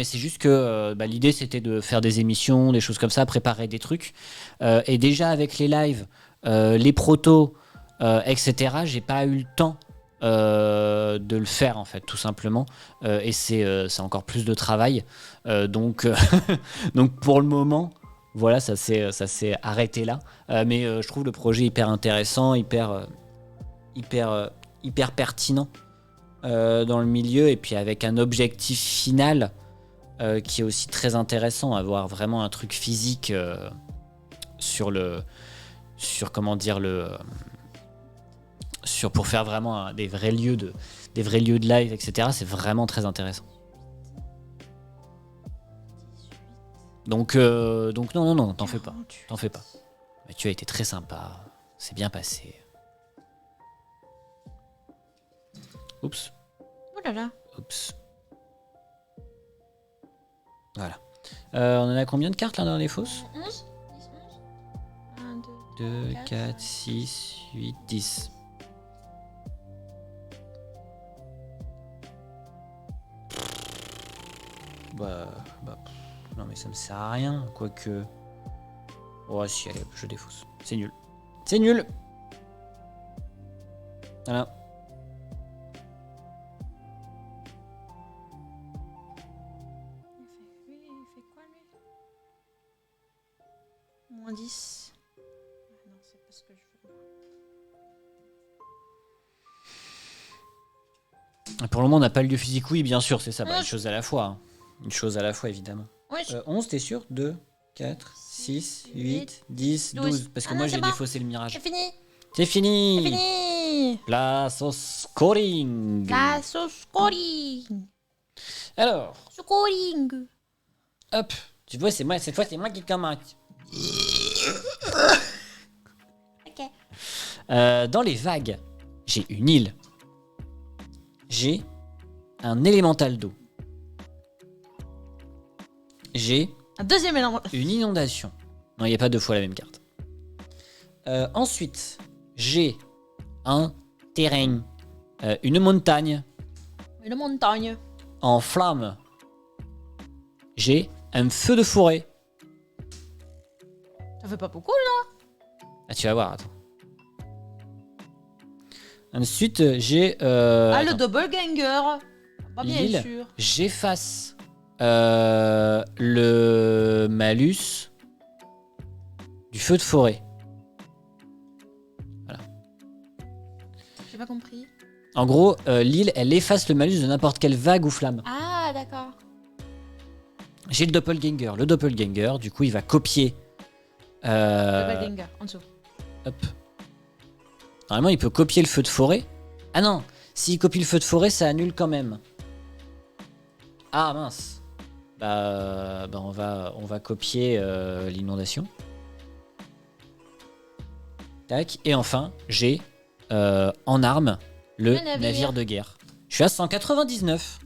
c'est juste que l'idée c'était de faire des émissions, des choses comme ça, préparer des trucs. Et déjà avec les lives, les protos, etc., j'ai pas eu le temps de le faire en fait, tout simplement. Et c'est encore plus de travail. Donc pour le moment, voilà, ça s'est arrêté là. Mais je trouve le projet hyper intéressant, hyper pertinent. Dans le milieu, et puis avec un objectif final qui est aussi très intéressant, avoir vraiment un truc physique pour faire vraiment des vrais lieux de live, etc. C'est vraiment très intéressant. Donc non, t'en fais pas. Mais tu as été très sympa, c'est bien passé. Oups.
Oh là là.
Oups. Voilà. On en a combien de cartes là dans les fosses?
11 1,
2, 4, 6, 8, 10. Non mais ça me sert à rien, quoique... Oh si, allez, je défausse. C'est nul. C'est nul. Voilà.
Il fait quoi lui? Moins 10. Non, c'est pas ce que je veux.
Pour le moment, on n'a pas le lieu physique, oui, bien sûr, c'est ça. Une chose à la fois. Hein. Une chose à la fois, évidemment.
Oui.
11, t'es sûr? 2, 4, 6, 8, 10, 12. Parce que moi, j'ai défaussé le mirage.
C'est fini.
C'est fini.
C'est fini.
Place au scoring.
Place au scoring.
Alors,
Scoring.
hop. Tu vois, c'est moi, cette fois, c'est moi qui commence.
Ok.
Dans les vagues, j'ai une île. J'ai un élémental d'eau. J'ai
Un deuxième élément.
une inondation. Non, il n'y a pas deux fois la même carte. Ensuite, j'ai un terrain, une montagne
Une montagne.
en flammes. J'ai un feu de forêt.
Ça fait pas beaucoup là.
Ah, tu vas voir, attends. Ensuite, j'ai...
Le doppelganger. Pas bien
l'île.
sûr.
J'efface le malus du feu de forêt.
J'ai pas compris.
En gros, l'île, elle efface le malus de n'importe quelle vague ou flamme.
Ah, d'accord.
J'ai le doppelganger. Le doppelganger, du coup, il va copier...
Doppelganger, en dessous.
Hop. Normalement, il peut copier le feu de forêt. Ah non, s'il copie le feu de forêt, ça annule quand même. Ah mince. On va copier l'inondation. Tac. Et enfin, j'ai en arme le navire de guerre. Je suis à 199.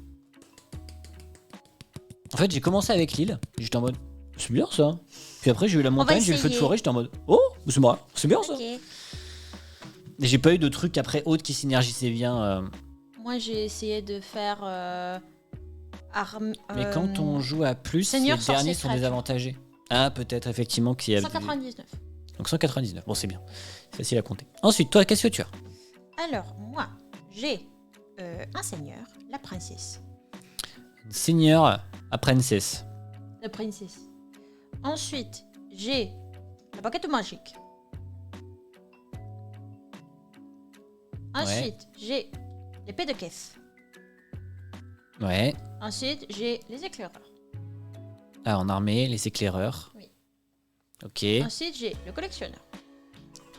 En fait, j'ai commencé avec l'île. J'étais en mode, c'est bien ça. Puis après, j'ai eu la montagne, j'ai eu le feu de forêt. J'étais en mode, oh, c'est moi, c'est bien ça.
Ok.
Et j'ai pas eu de trucs après autres qui synergisaient bien.
Moi, j'ai essayé de faire
Mais quand on joue à plus,
Seigneur
les derniers sont
sorcier
désavantagés. Ah, peut-être effectivement qu'il y a...
199.
Donc 199, bon c'est bien. C'est facile à compter. Ensuite, toi, qu'est-ce que tu as?
Alors, moi, j'ai un seigneur, la princesse.
Une seigneur à princesse.
La princesse. Ensuite, j'ai la baguette magique. Ensuite, j'ai l'épée de caisse.
Ouais.
Ensuite, j'ai les éclaireurs.
Ah, en armée, les éclaireurs.
Oui.
Ok.
Ensuite, j'ai le collectionneur.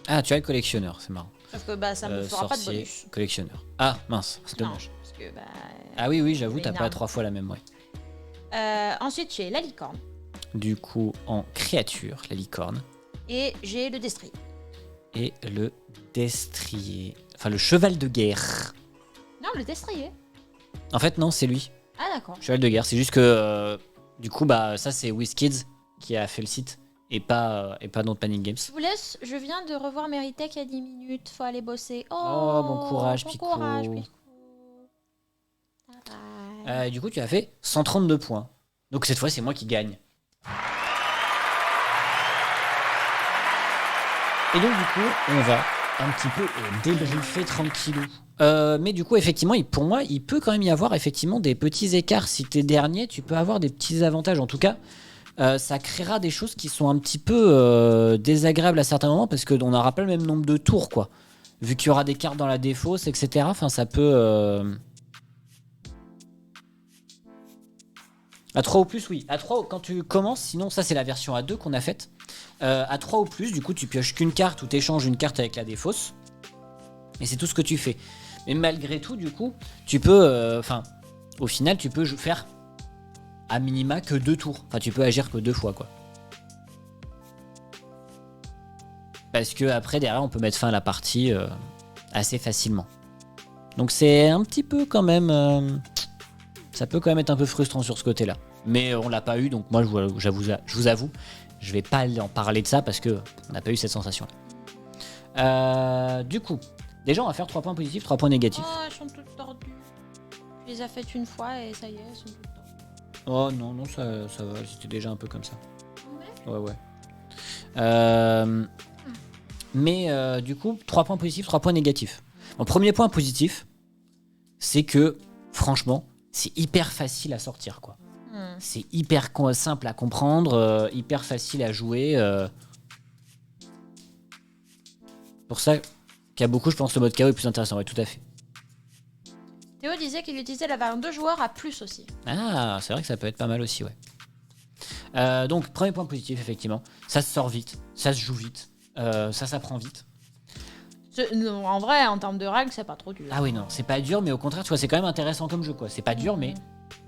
Ah, tu as le collectionneur, c'est marrant.
Sauf que ça me fera pas de
Sorcier,
bonus.
collectionneur. Ah, mince, c'est
Non,
dommage.
parce que
Ah oui, j'avoue,
c'est
t'as
une
pas
arme.
3 fois la même, ouais.
Ensuite, j'ai la licorne.
Du coup, en créature, la licorne.
Et j'ai le destrier.
Et le destrier. Enfin, le cheval de guerre.
Non, le destrier.
En fait, non, c'est lui.
Ah d'accord.
Cheval de guerre. C'est juste que du coup, bah ça c'est WizKids qui a fait le site et pas notre Panic Games.
Je vous laisse, je viens de revoir mes retakes il y a 10 minutes, faut aller bosser.
Oh, bon courage,
bon
Pico.
courage, Pico. Bye bye.
Du coup, tu as fait 132 points. Donc cette fois, c'est moi qui gagne. Et donc du coup, on va un petit peu débriefer tranquillou. Mais du coup, effectivement, pour moi, il peut quand même y avoir effectivement des petits écarts. Si t'es dernier, tu peux avoir des petits avantages. En tout cas, ça créera des choses qui sont un petit peu désagréables à certains moments parce qu'on n'aura pas le même nombre de tours, quoi. Vu qu'il y aura des cartes dans la défausse, etc. Enfin, ça peut... À 3 ou plus, oui. À 3, quand tu commences, sinon, ça, c'est la version A2 qu'on a faite. À 3 ou plus, du coup, tu pioches qu'une carte ou t'échanges une carte avec la défausse. Et c'est tout ce que tu fais. Mais malgré tout, du coup, tu peux... au final, tu peux faire à minima que 2 tours. Enfin, tu peux agir que 2 fois, quoi. Parce que après, derrière, on peut mettre fin à la partie assez facilement. Donc c'est un petit peu quand même... ça peut quand même être un peu frustrant sur ce côté-là. Mais on l'a pas eu, donc moi, je vous avoue, je vais pas en parler de ça parce que on n'a pas eu cette sensation-là. Du coup, déjà, on va faire 3 points positifs, 3 points négatifs.
Oh, elles sont toutes tordues. Je les ai faites une fois et ça y est, elles sont toutes tordues.
Oh non, ça va, c'était déjà un peu comme ça. Ouais. Mais du coup, 3 points positifs, 3 points négatifs. Mon premier point positif, c'est que, franchement, c'est hyper facile à sortir, quoi. C'est hyper simple à comprendre, hyper facile à jouer. Pour ça qu'il y a beaucoup, je pense, le mode KO est plus intéressant, ouais, tout à fait.
Théo disait qu'il utilisait la variante 2 joueurs à plus aussi.
Ah, c'est vrai que ça peut être pas mal aussi, ouais. Donc, premier point positif, effectivement, ça se sort vite, ça se joue vite, ça s'apprend vite.
Non, en vrai, en termes de règles, c'est pas trop dur.
Ah oui, non, c'est pas dur, mais au contraire, tu vois, c'est quand même intéressant comme jeu, quoi. C'est pas dur, mais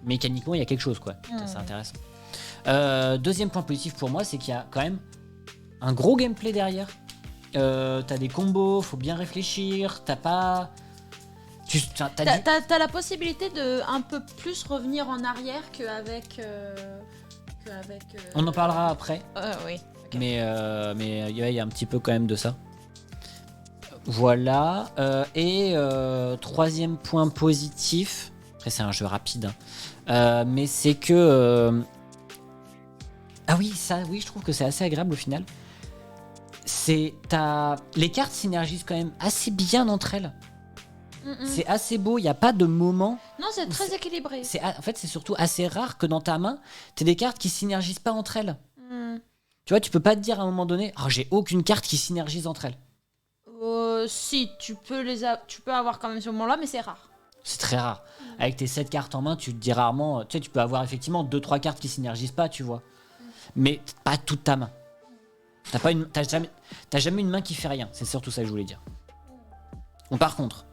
mécaniquement, il y a quelque chose, quoi. Ça, c'est intéressant. Deuxième point positif pour moi, c'est qu'il y a quand même un gros gameplay derrière. T'as des combos, faut bien réfléchir, t'as pas...
T'as la possibilité de un peu plus revenir en arrière qu'avec...
On en parlera après.
Oui. Okay.
Mais il y a un petit peu quand même de ça. Voilà. Et troisième point positif. Après, c'est un jeu rapide. Mais c'est que... Ah oui, je trouve que c'est assez agréable au final. Les cartes synergisent quand même assez bien entre elles. C'est assez beau, il n'y a pas de moment.
Non, c'est très équilibré.
En fait, c'est surtout assez rare que dans ta main, tu aies des cartes qui synergisent pas entre elles. Tu vois, tu peux pas te dire à un moment donné, j'ai aucune carte qui synergise entre elles.
Si, tu peux avoir quand même ce moment-là, mais c'est rare.
C'est très rare. Avec tes 7 cartes en main, tu te dis rarement... Tu sais, tu peux avoir effectivement 2-3 cartes qui synergisent pas, tu vois. Mais pas toute ta main. T'as jamais une main qui fait rien. C'est surtout ça que je voulais dire. Bon, par contre,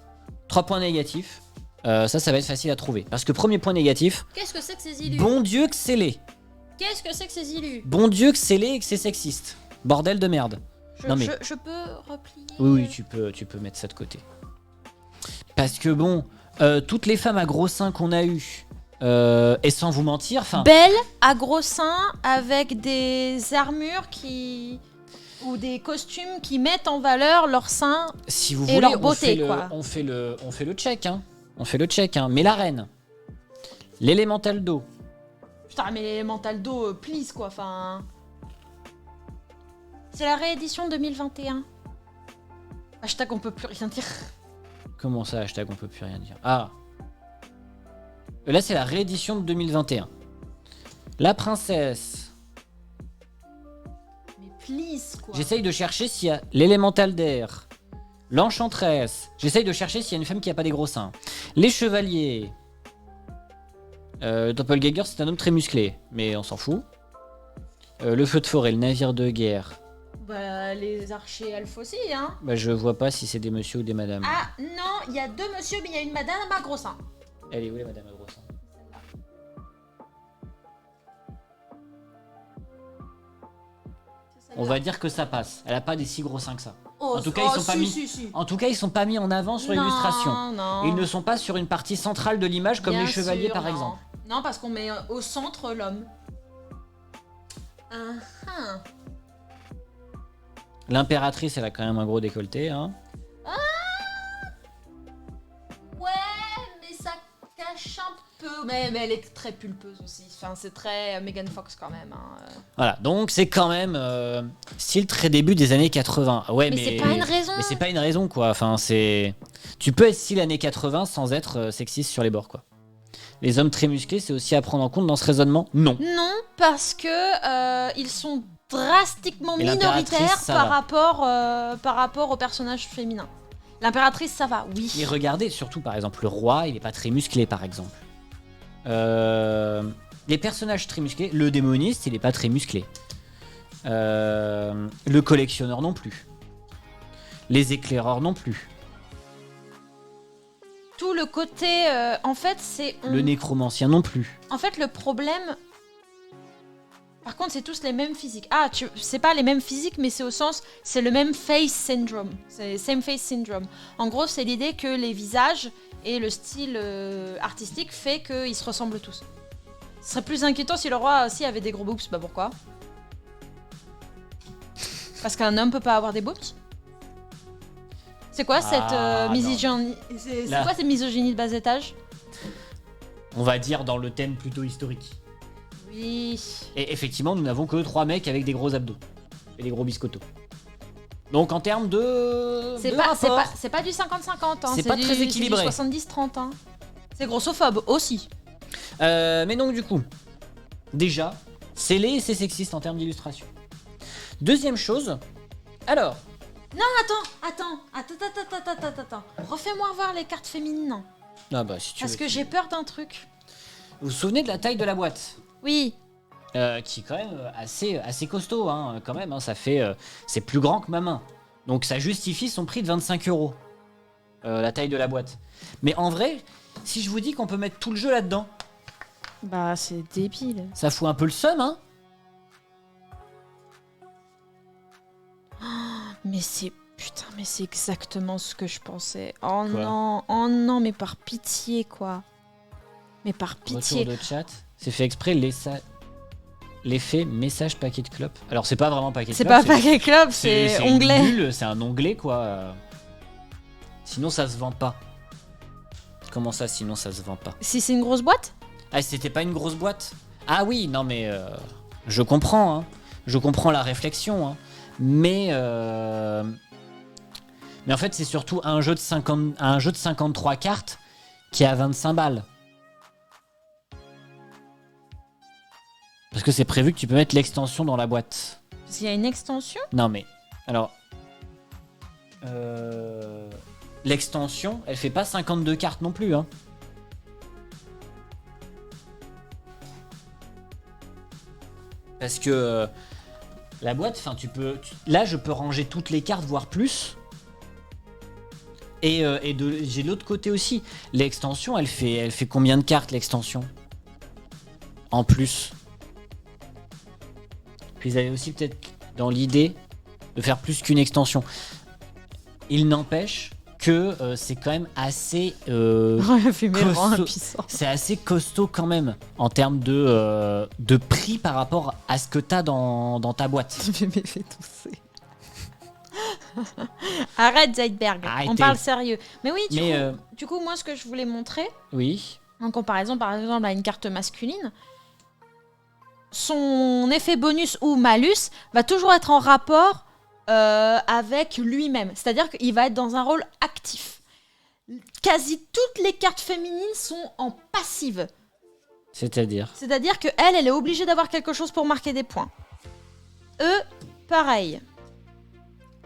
3 points négatifs, ça va être facile à trouver. Parce que premier point négatif...
Qu'est-ce que c'est que ces illus ?
Bon Dieu que c'est laid.
Qu'est-ce que c'est que ces illus ?
Bon Dieu que c'est laid et que c'est sexiste. Bordel de merde.
Je peux replier...
Oui, tu peux mettre ça de côté. Parce que bon, toutes les femmes à gros seins qu'on a eues, et sans vous mentir,
belles à gros seins avec des armures ou des costumes qui mettent en valeur leurs seins
si vous
et
voulez,
leur beauté,
on fait le check, hein. On fait le check, hein. Mais la reine, l'élémental d'eau.
Putain, mais l'élémental d'eau, please, quoi, C'est la réédition 2021. Hashtag on peut plus rien dire.
Comment ça, hashtag on peut plus rien dire ? Ah. Là, c'est la réédition de 2021. La princesse.
Mais please, quoi.
J'essaye de chercher s'il y a l'élémental d'air. L'enchanteresse. J'essaye de chercher s'il y a une femme qui a pas des gros seins. Les chevaliers. Doppelganger, c'est un homme très musclé, mais on s'en fout. Le feu de forêt, le navire de guerre.
Bah, les archers elfes aussi, hein.
Bah, je vois pas si c'est des messieurs ou des madames.
Ah, non, il y a 2 messieurs, mais il y a une madame à gros seins.
Elle est où, la madame à gros seins ? On va dire que ça passe. Elle a pas des si gros seins que ça. En tout cas, ils sont pas mis. En tout cas, ils sont pas mis en avant sur l'illustration.
Non.
Ils ne sont pas sur une partie centrale de l'image comme
Bien
les chevaliers,
sûr,
par
non.
exemple.
Non, parce qu'on met au centre l'homme.
L'impératrice, elle a quand même un gros décolleté. Hein.
Ouais, mais ça cache un peu. Mais elle est très pulpeuse aussi. Enfin, c'est très Megan Fox quand même. Hein.
Voilà, donc c'est quand même style très début des années 80. Ouais,
Mais c'est pas une raison.
Mais c'est pas une raison, quoi. Enfin, c'est... Tu peux être style années 80 sans être sexiste sur les bords, quoi. Les hommes très musclés, c'est aussi à prendre en compte dans ce raisonnement? Non.
Non, parce que ils sont drastiquement
Et l'impératrice,
minoritaires
ça
par rapport aux personnages féminins. L'impératrice, ça va, oui.
Et regardez, surtout par exemple, le roi, il est pas très musclé, par exemple. Les personnages très musclés, le démoniste, il est pas très musclé. Le collectionneur non plus. Les éclaireurs non plus.
Tout le côté, en fait, c'est...
Le nécromancien non plus.
En fait, le problème... Par contre, c'est tous les mêmes physiques. Ah, c'est pas les mêmes physiques, mais c'est au sens... C'est le même face syndrome. C'est same face syndrome. En gros, c'est l'idée que les visages et le style artistique fait qu'ils se ressemblent tous. Ce serait plus inquiétant si le roi aussi avait des gros boobs. Bah pourquoi? Parce qu'un homme peut pas avoir des boobs? C'est quoi cette misogynie? C'est quoi cette misogynie de bas étage?
On va dire dans le thème plutôt historique.
Oui.
Et effectivement, nous n'avons que 3 mecs avec des gros abdos et des gros biscottos. Donc en termes de
C'est pas du 50-50, hein.
C'est pas très équilibré.
C'est du 70-30, hein. C'est grossophobe aussi.
Mais donc du coup, déjà, c'est laid et c'est sexiste en termes d'illustration. Deuxième chose, alors...
Non, attends. Refais-moi voir les cartes féminines.
Ah bah si tu
Parce
veux,
que j'ai peur d'un truc.
Vous vous souvenez de la taille de la boîte?
Oui.
Qui est quand même assez costaud, hein, quand même. Hein, ça fait, c'est plus grand que ma main. Donc ça justifie son prix de 25 €. La taille de la boîte. Mais en vrai, si je vous dis qu'on peut mettre tout le jeu là-dedans,
Bah, c'est débile.
ça fout un peu le seum, hein.
Mais c'est... Putain, mais c'est exactement ce que je pensais. Oh
Quoi?
non, mais par pitié, quoi. Mais par pitié.
Retour de chat. C'est fait exprès l'effet message paquet de clope. Alors c'est pas vraiment paquet de
C'est
clope.
pas paquet club, c'est
une
onglet.
bulle, c'est un onglet, quoi. Sinon ça se vend pas. Comment ça, sinon ça se vend pas?
Si c'est une grosse boîte?
Ah, c'était pas une grosse boîte? Ah oui, non mais je comprends, hein. Je comprends la réflexion, hein. Mais en fait, c'est surtout un jeu de 53 cartes qui est à 25 balles. Parce que c'est prévu que tu peux mettre l'extension dans la boîte.
Parce qu'il y a une extension?
Non mais, alors... l'extension, elle fait pas 52 cartes non plus, hein. Parce que la boîte, enfin là je peux ranger toutes les cartes, voire plus. Et j'ai l'autre côté aussi. L'extension, elle fait combien de cartes l'extension? En plus. Puis ils avaient aussi peut-être dans l'idée de faire plus qu'une extension. Il n'empêche que c'est quand même assez costaud. C'est assez costaud quand même en termes de prix par rapport à ce que t'as dans ta boîte.
Je vais fait tousser. Arrête Zeidberg,
Arrêtez.
on parle sérieux. Mais oui,
Mais
du coup, moi ce que je voulais montrer,
oui.
en comparaison par exemple à une carte masculine, son effet bonus ou malus va toujours être en rapport avec lui-même. C'est-à-dire qu'il va être dans un rôle actif. Quasi toutes les cartes féminines sont en passive.
C'est-à-dire
Elle est obligée d'avoir quelque chose pour marquer des points. Eux, pareil.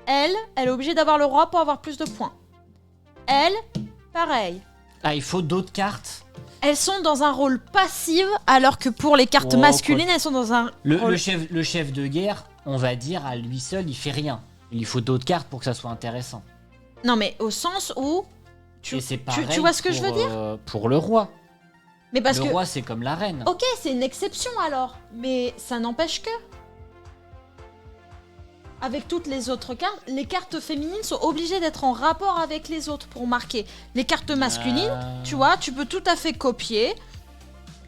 Elle est obligée d'avoir le roi pour avoir plus de points. Elle, pareil.
Ah, il faut d'autres cartes.
Elles sont dans un rôle passif, alors que pour les cartes masculines, elles sont dans un rôle...
Le chef de guerre, on va dire, à lui seul, il fait rien. Il lui faut d'autres cartes pour que ça soit intéressant.
Non, mais au sens où...
Et c'est pareil
tu vois ce que je veux dire?
Pour le roi.
Mais parce
le
que...
roi, c'est comme la reine.
Ok, c'est une exception alors. Mais ça n'empêche que... Avec toutes les autres cartes, les cartes féminines sont obligées d'être en rapport avec les autres pour marquer. Les cartes masculines, tu vois, tu peux tout à fait copier.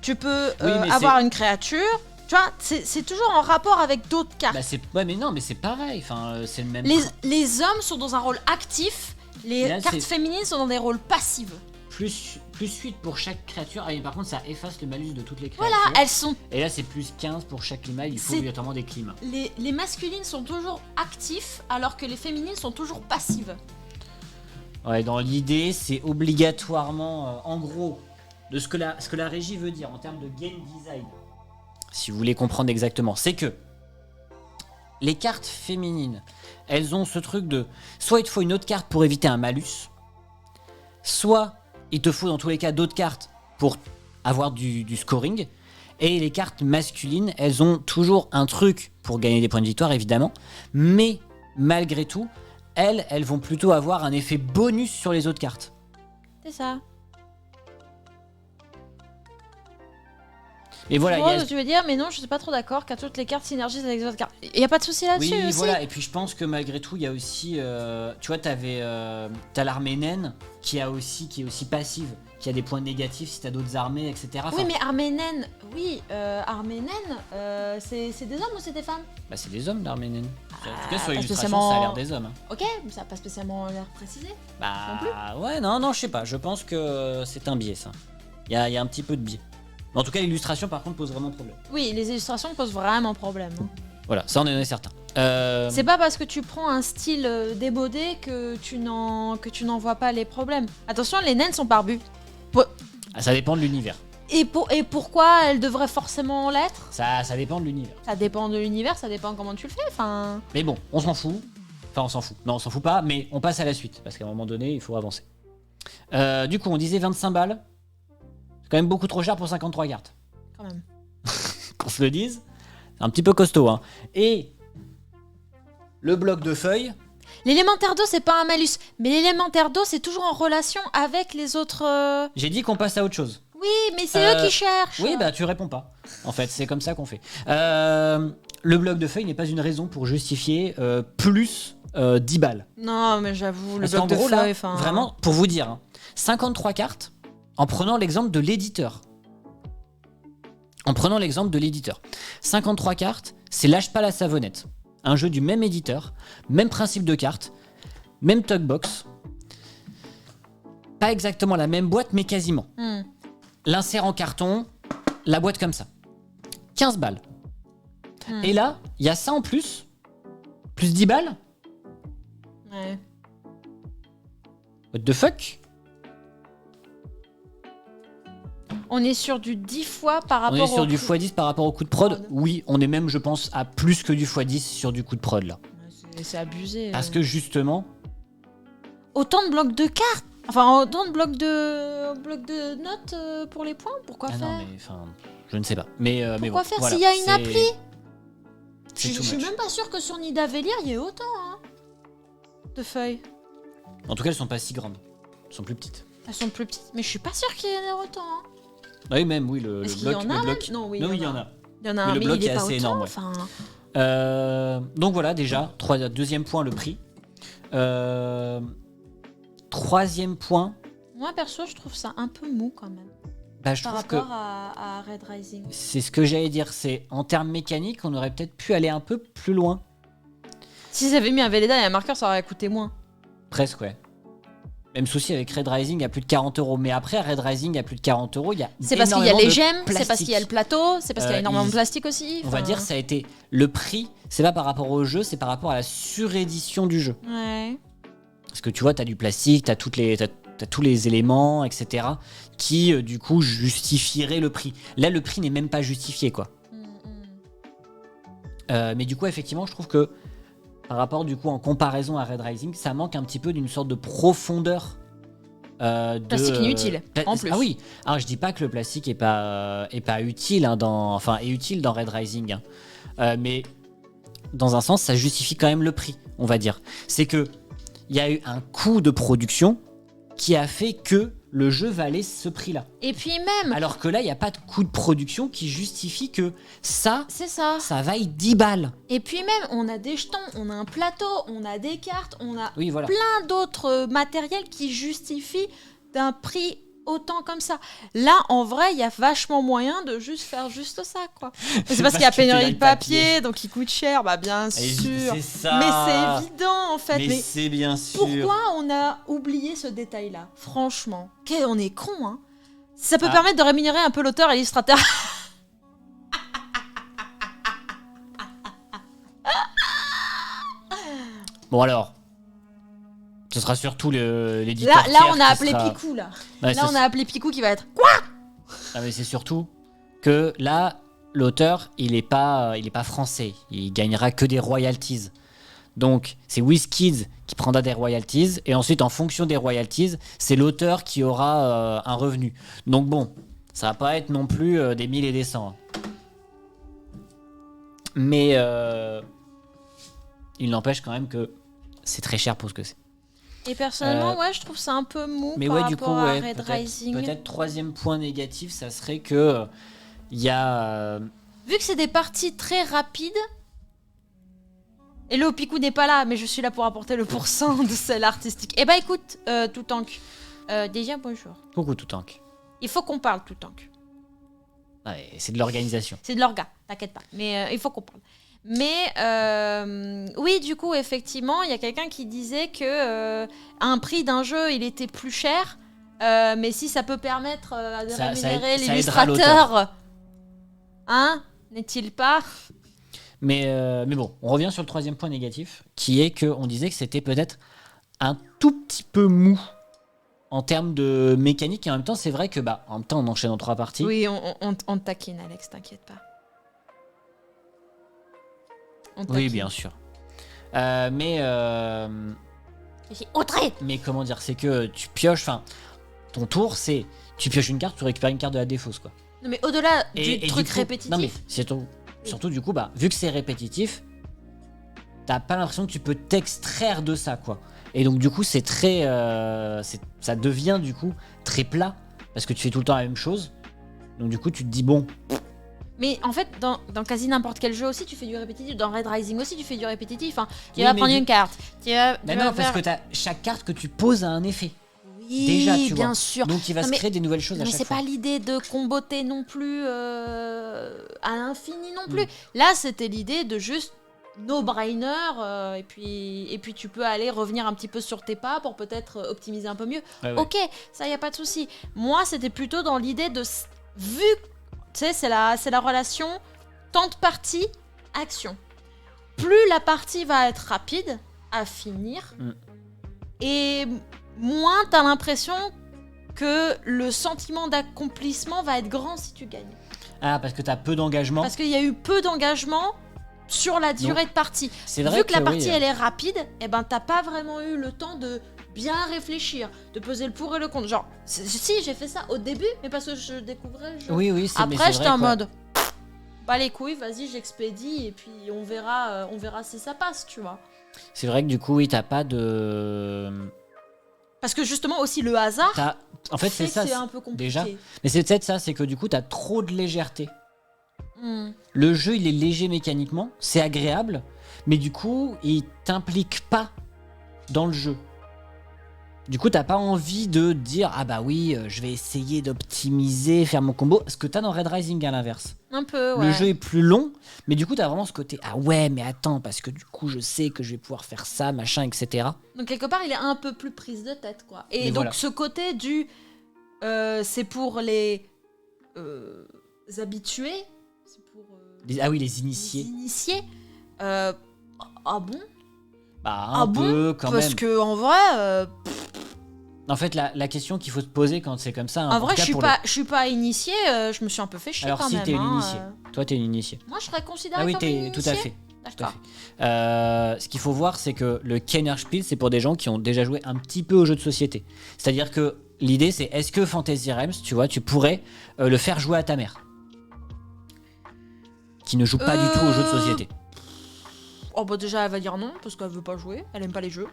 tu peux
mais
avoir une créature. Tu vois, c'est toujours en rapport avec d'autres cartes.
Ouais, mais non, mais c'est pareil. Enfin, c'est le même.
Les hommes sont dans un rôle actif, les
Là,
cartes féminines sont dans des rôles passifs.
Plus 8 pour chaque créature. Ah, mais par contre, ça efface le malus de toutes les créatures.
Voilà, elles sont.
Et là, c'est plus 15 pour chaque climat. Il faut obligatoirement des climats.
Les masculines sont toujours actifs, alors que les féminines sont toujours passives.
Ouais, dans l'idée, c'est obligatoirement, en gros, de ce que la régie veut dire en termes de game design. Si vous voulez comprendre exactement, c'est que les cartes féminines, elles ont ce truc de soit il te faut une autre carte pour éviter un malus, soit il te faut dans tous les cas d'autres cartes pour avoir du scoring, et les cartes masculines, elles ont toujours un truc pour gagner des points de victoire évidemment, mais malgré tout, elles vont plutôt avoir un effet bonus sur les autres cartes.
C'est ça.
Et voilà,
ce que tu veux dire, mais non, je suis pas trop d'accord car toutes les cartes synergisent avec les autres cartes. Il y a pas de souci là-dessus
oui,
aussi.
voilà. Et puis je pense que malgré tout, il y a aussi, tu vois, t'as l'armée naine qui est aussi passive, qui a des points négatifs si t'as d'autres armées, etc. Enfin,
oui, mais armée naine, armée naine, c'est des hommes ou c'est des femmes?
Bah c'est des hommes l'armée naine. En tout cas sur
pas
l'illustration,
spécialement-
ça a l'air des hommes. Hein.
Ok, mais ça n'a pas spécialement l'air précisé.
Bah ouais, non, je sais pas. Je pense que c'est un biais ça. Il y a un petit peu de biais. Mais en tout cas, l'illustration par contre pose vraiment problème.
Oui, les illustrations posent vraiment problème. Hein.
Voilà, ça on en est certain.
C'est pas parce que tu prends un style démodé que tu n'en vois pas les problèmes. Attention, les naines sont barbues.
Ça dépend de l'univers.
Et pourquoi elles devraient forcément l'être?
Ça dépend de l'univers.
Ça dépend de l'univers, ça dépend comment tu le fais. Enfin.
Mais bon, on s'en fout. Enfin, on s'en fout. Non, on s'en fout pas, mais on passe à la suite. Parce qu'à un moment donné, il faut avancer. Du coup, on disait 25 balles. C'est quand même beaucoup trop cher pour 53 cartes.
Quand même.
Qu'on se le dise. C'est un petit peu costaud. Hein. Et le bloc de feuilles.
L'élémentaire d'eau, c'est pas un malus. Mais l'élémentaire d'eau, c'est toujours en relation avec les autres.
J'ai dit qu'on passe à autre chose.
Oui, mais c'est eux qui cherchent.
Oui, bah tu réponds pas. En fait, c'est comme ça qu'on fait. Le bloc de feuilles n'est pas une raison pour justifier plus 10 balles.
Non, mais j'avoue, le
Parce
bloc
qu'en
de
gros,
feuilles,
là, vraiment, pour vous dire, hein, 53 cartes, en prenant l'exemple de l'éditeur. 53 cartes, c'est Lâche pas la savonnette. Un jeu du même éditeur, même principe de cartes, même talkbox. Pas exactement la même boîte, mais quasiment. L'insert en carton, la boîte comme ça. 15 balles. Et là, il y a ça en plus 10 balles.
Ouais.
What the fuck?
On est sur du 10 fois par
On
rapport
est sur
au
du
coût.
x10 par rapport au coût de prod. Oui, on est même, je pense, à plus que du x10 sur du coût de prod là.
C'est abusé.
Parce que justement,
Autant de blocs de cartes. Enfin, autant de blocs de notes pour les points. Pourquoi
ah
faire
non, mais enfin, je ne sais pas. Mais
Pourquoi
bon,
faire
voilà,
s'il y a une
c'est-
appli?
c'est
Je
too
suis
much.
même pas sûre que sur Nidavellir, il y ait autant de feuilles.
En tout cas, elles sont pas si grandes. Elles sont plus petites.
Elles sont plus petites, mais je suis pas sûre qu'il y en ait autant.
Ah oui, même, oui, le
Est-ce qu'il y
bloc.
en a
le
même
bloc.
Non, oui,
il y en a.
Il y en a
Mais
un,
le
mais
bloc
il est
est
pas
assez
autant.
énorme, ouais.
Enfin,
Donc voilà, déjà, deuxième point, le prix. Troisième point,
moi, perso, je trouve ça un peu mou quand même.
bah, je
Par
trouve que
rapport à Red Rising.
c'est ce que j'allais dire. C'est en termes mécaniques, on aurait peut-être pu aller un peu plus loin.
S'ils avaient mis un Velleda et un marqueur, ça aurait coûté moins.
Presque, ouais. Même souci avec Red Rising à plus de 40 €. Mais après, Red Rising à plus de 40 €, il y a.
C'est parce qu'il y a
énormément
les
de
gemmes, c'est parce
plastique.
qu'il y a le plateau, c'est parce qu'il y a énormément de
ils-
plastique aussi.
On va
enfin.
dire ça a été le prix, c'est pas par rapport au jeu, c'est par rapport à la surédition du jeu.
Ouais.
Parce que tu vois, t'as du plastique, t'as tous les éléments, etc. qui du coup justifieraient le prix. Là, le prix n'est même pas justifié, quoi. Mais du coup, effectivement, je trouve que par rapport du coup en comparaison à Red Rising, ça manque un petit peu d'une sorte de profondeur.
Plastique inutile, en plus.
Ah oui, alors je dis pas que le plastique est pas utile, hein, est utile dans Red Rising, hein. Mais dans un sens, ça justifie quand même le prix, on va dire. C'est que il y a eu un coût de production qui a fait que le jeu valait ce prix-là.
Et puis même,
Alors que là, il n'y a pas de coût de production qui justifie que ça
c'est ça.
vaille 10 balles.
Et puis même, on a des jetons, on a un plateau, on a des cartes, on a
Oui, voilà.
plein d'autres matériels qui justifient d'un prix autant comme ça. Là, en vrai, il y a vachement moyen de juste faire juste ça, quoi. C'est parce qu'il y a pénurie de papier, donc il coûte cher, bah bien sûr.
C'est ça.
Mais c'est évident, en fait.
Mais c'est bien sûr.
Pourquoi on a oublié ce détail-là? Franchement, on est con, hein. Ça peut permettre de rémunérer un peu l'auteur et l'illustrateur.
Bon alors, ce sera surtout l'éditeur.
Là on a appelé Picou, là.
Ouais,
là, on a appelé Picou qui va être... Quoi?
Ah, mais c'est surtout que là, l'auteur, il est pas français. Il gagnera que des royalties. Donc, c'est WizKids qui prendra des royalties. Et ensuite, en fonction des royalties, c'est l'auteur qui aura un revenu. Donc bon, ça va pas être non plus des 1000 et des 100. Hein. Mais il n'empêche quand même que c'est très cher pour ce que c'est.
Et personnellement, ouais, je trouve ça un peu mou
mais
par
ouais,
rapport
du coup,
à
ouais,
Red Rising.
Peut-être troisième point négatif, ça serait que il y a...
Vu que c'est des parties très rapides, et le Picou n'est pas là, mais je suis là pour apporter le pourcent de celle artistique. Eh ben écoute, Toutank, déjà bonjour.
Coucou Toutank.
Il faut qu'on parle, Toutank.
Ouais, c'est de l'organisation.
C'est de l'orga, t'inquiète pas. Mais il faut qu'on parle. Mais oui, du coup, effectivement, il y a quelqu'un qui disait que un prix d'un jeu, il était plus cher. Mais si ça peut permettre de rémunérer l'illustrateur, hein, n'est-il pas?
Mais bon, on revient sur le troisième point négatif, qui est qu'on disait que c'était peut-être un tout petit peu mou en termes de mécanique. Et en même temps, c'est vrai que en même temps, on enchaîne en 3 parties.
Oui, on te taquine, Alex, t'inquiète pas.
Oui, bien sûr. Mais comment dire, c'est que tu pioches, enfin, ton tour, c'est tu pioches une carte, tu récupères une carte de la défausse, quoi.
Non, mais au-delà du truc
du coup,
répétitif.
Non, mais surtout du coup, vu que c'est répétitif, t'as pas l'impression que tu peux t'extraire de ça, quoi. Et donc du coup, c'est très, ça devient du coup très plat parce que tu fais tout le temps la même chose. Donc du coup, tu te dis bon.
Mais en fait, dans quasi n'importe quel jeu aussi, tu fais du répétitif. Dans Red Rising aussi, tu fais du répétitif. Hein. Tu vas prendre une carte.
Parce que chaque carte que tu poses a un effet.
Oui,
déjà, tu
bien
vois.
sûr.
Donc il va se créer des nouvelles choses à chaque fois.
Mais c'est pas l'idée de comboter non plus à l'infini non plus. Là, c'était l'idée de juste no-brainer et puis tu peux aller revenir un petit peu sur tes pas pour peut-être optimiser un peu mieux.
Ouais.
Ok, ça y a pas de souci. Moi, c'était plutôt dans l'idée de vu, tu sais, c'est la relation temps de partie action. Plus la partie va être rapide à finir et moins t'as l'impression que le sentiment d'accomplissement va être grand si tu gagnes.
Ah, parce que t'as peu d'engagement.
Parce qu'il y a eu peu d'engagement sur la durée de partie.
C'est vrai
Vu que la partie
oui.
elle est rapide, eh ben t'as pas vraiment eu le temps de bien réfléchir, de peser le pour et le contre. Genre, si j'ai fait ça au début, mais parce que je découvrais le jeu.
Oui,
après j'étais en mode, bah les couilles, vas-y j'expédie et puis on verra si ça passe, tu vois.
C'est vrai que du coup, oui, t'as pas de...
Parce que justement aussi le hasard.
En fait, c'est ça.
C'est un peu compliqué.
Déjà. Mais c'est peut-être ça, c'est que du coup, t'as trop de légèreté. Le jeu, il est léger mécaniquement, c'est agréable, mais du coup, il t'implique pas dans le jeu. Du coup, t'as pas envie de dire ah bah oui, je vais essayer d'optimiser, faire mon combo. Ce que t'as dans Red Rising à l'inverse.
Un peu, ouais.
Le jeu est plus long, mais du coup, t'as vraiment ce côté ah ouais, mais attends, parce que du coup, je sais que je vais pouvoir faire ça, machin, etc.
Donc quelque part, il est un peu plus prise de tête, quoi. Et donc
voilà.
ce côté du c'est pour les habitués, c'est pour
les initiés.
Les initiés. Ah bon?
Bah un peu quand
parce
même.
Que en vrai.
En fait, la question qu'il faut se poser quand c'est comme ça. Hein,
en vrai, je suis pas initiée. Je me suis un peu fait chier.
Alors
quand
si
même,
t'es une initiée, toi t'es une initiée.
Moi, je serais considérée
comme
une initiée.
Tout à fait.
D'accord.
Ce qu'il faut voir, c'est que le Kennerspiel, c'est pour des gens qui ont déjà joué un petit peu aux jeux de société. C'est-à-dire que l'idée, c'est est-ce que Fantasy Realms, tu vois, tu pourrais le faire jouer à ta mère, qui ne joue pas du tout aux jeux de société.
Oh bah déjà, elle va dire non parce qu'elle veut pas jouer, elle aime pas les jeux.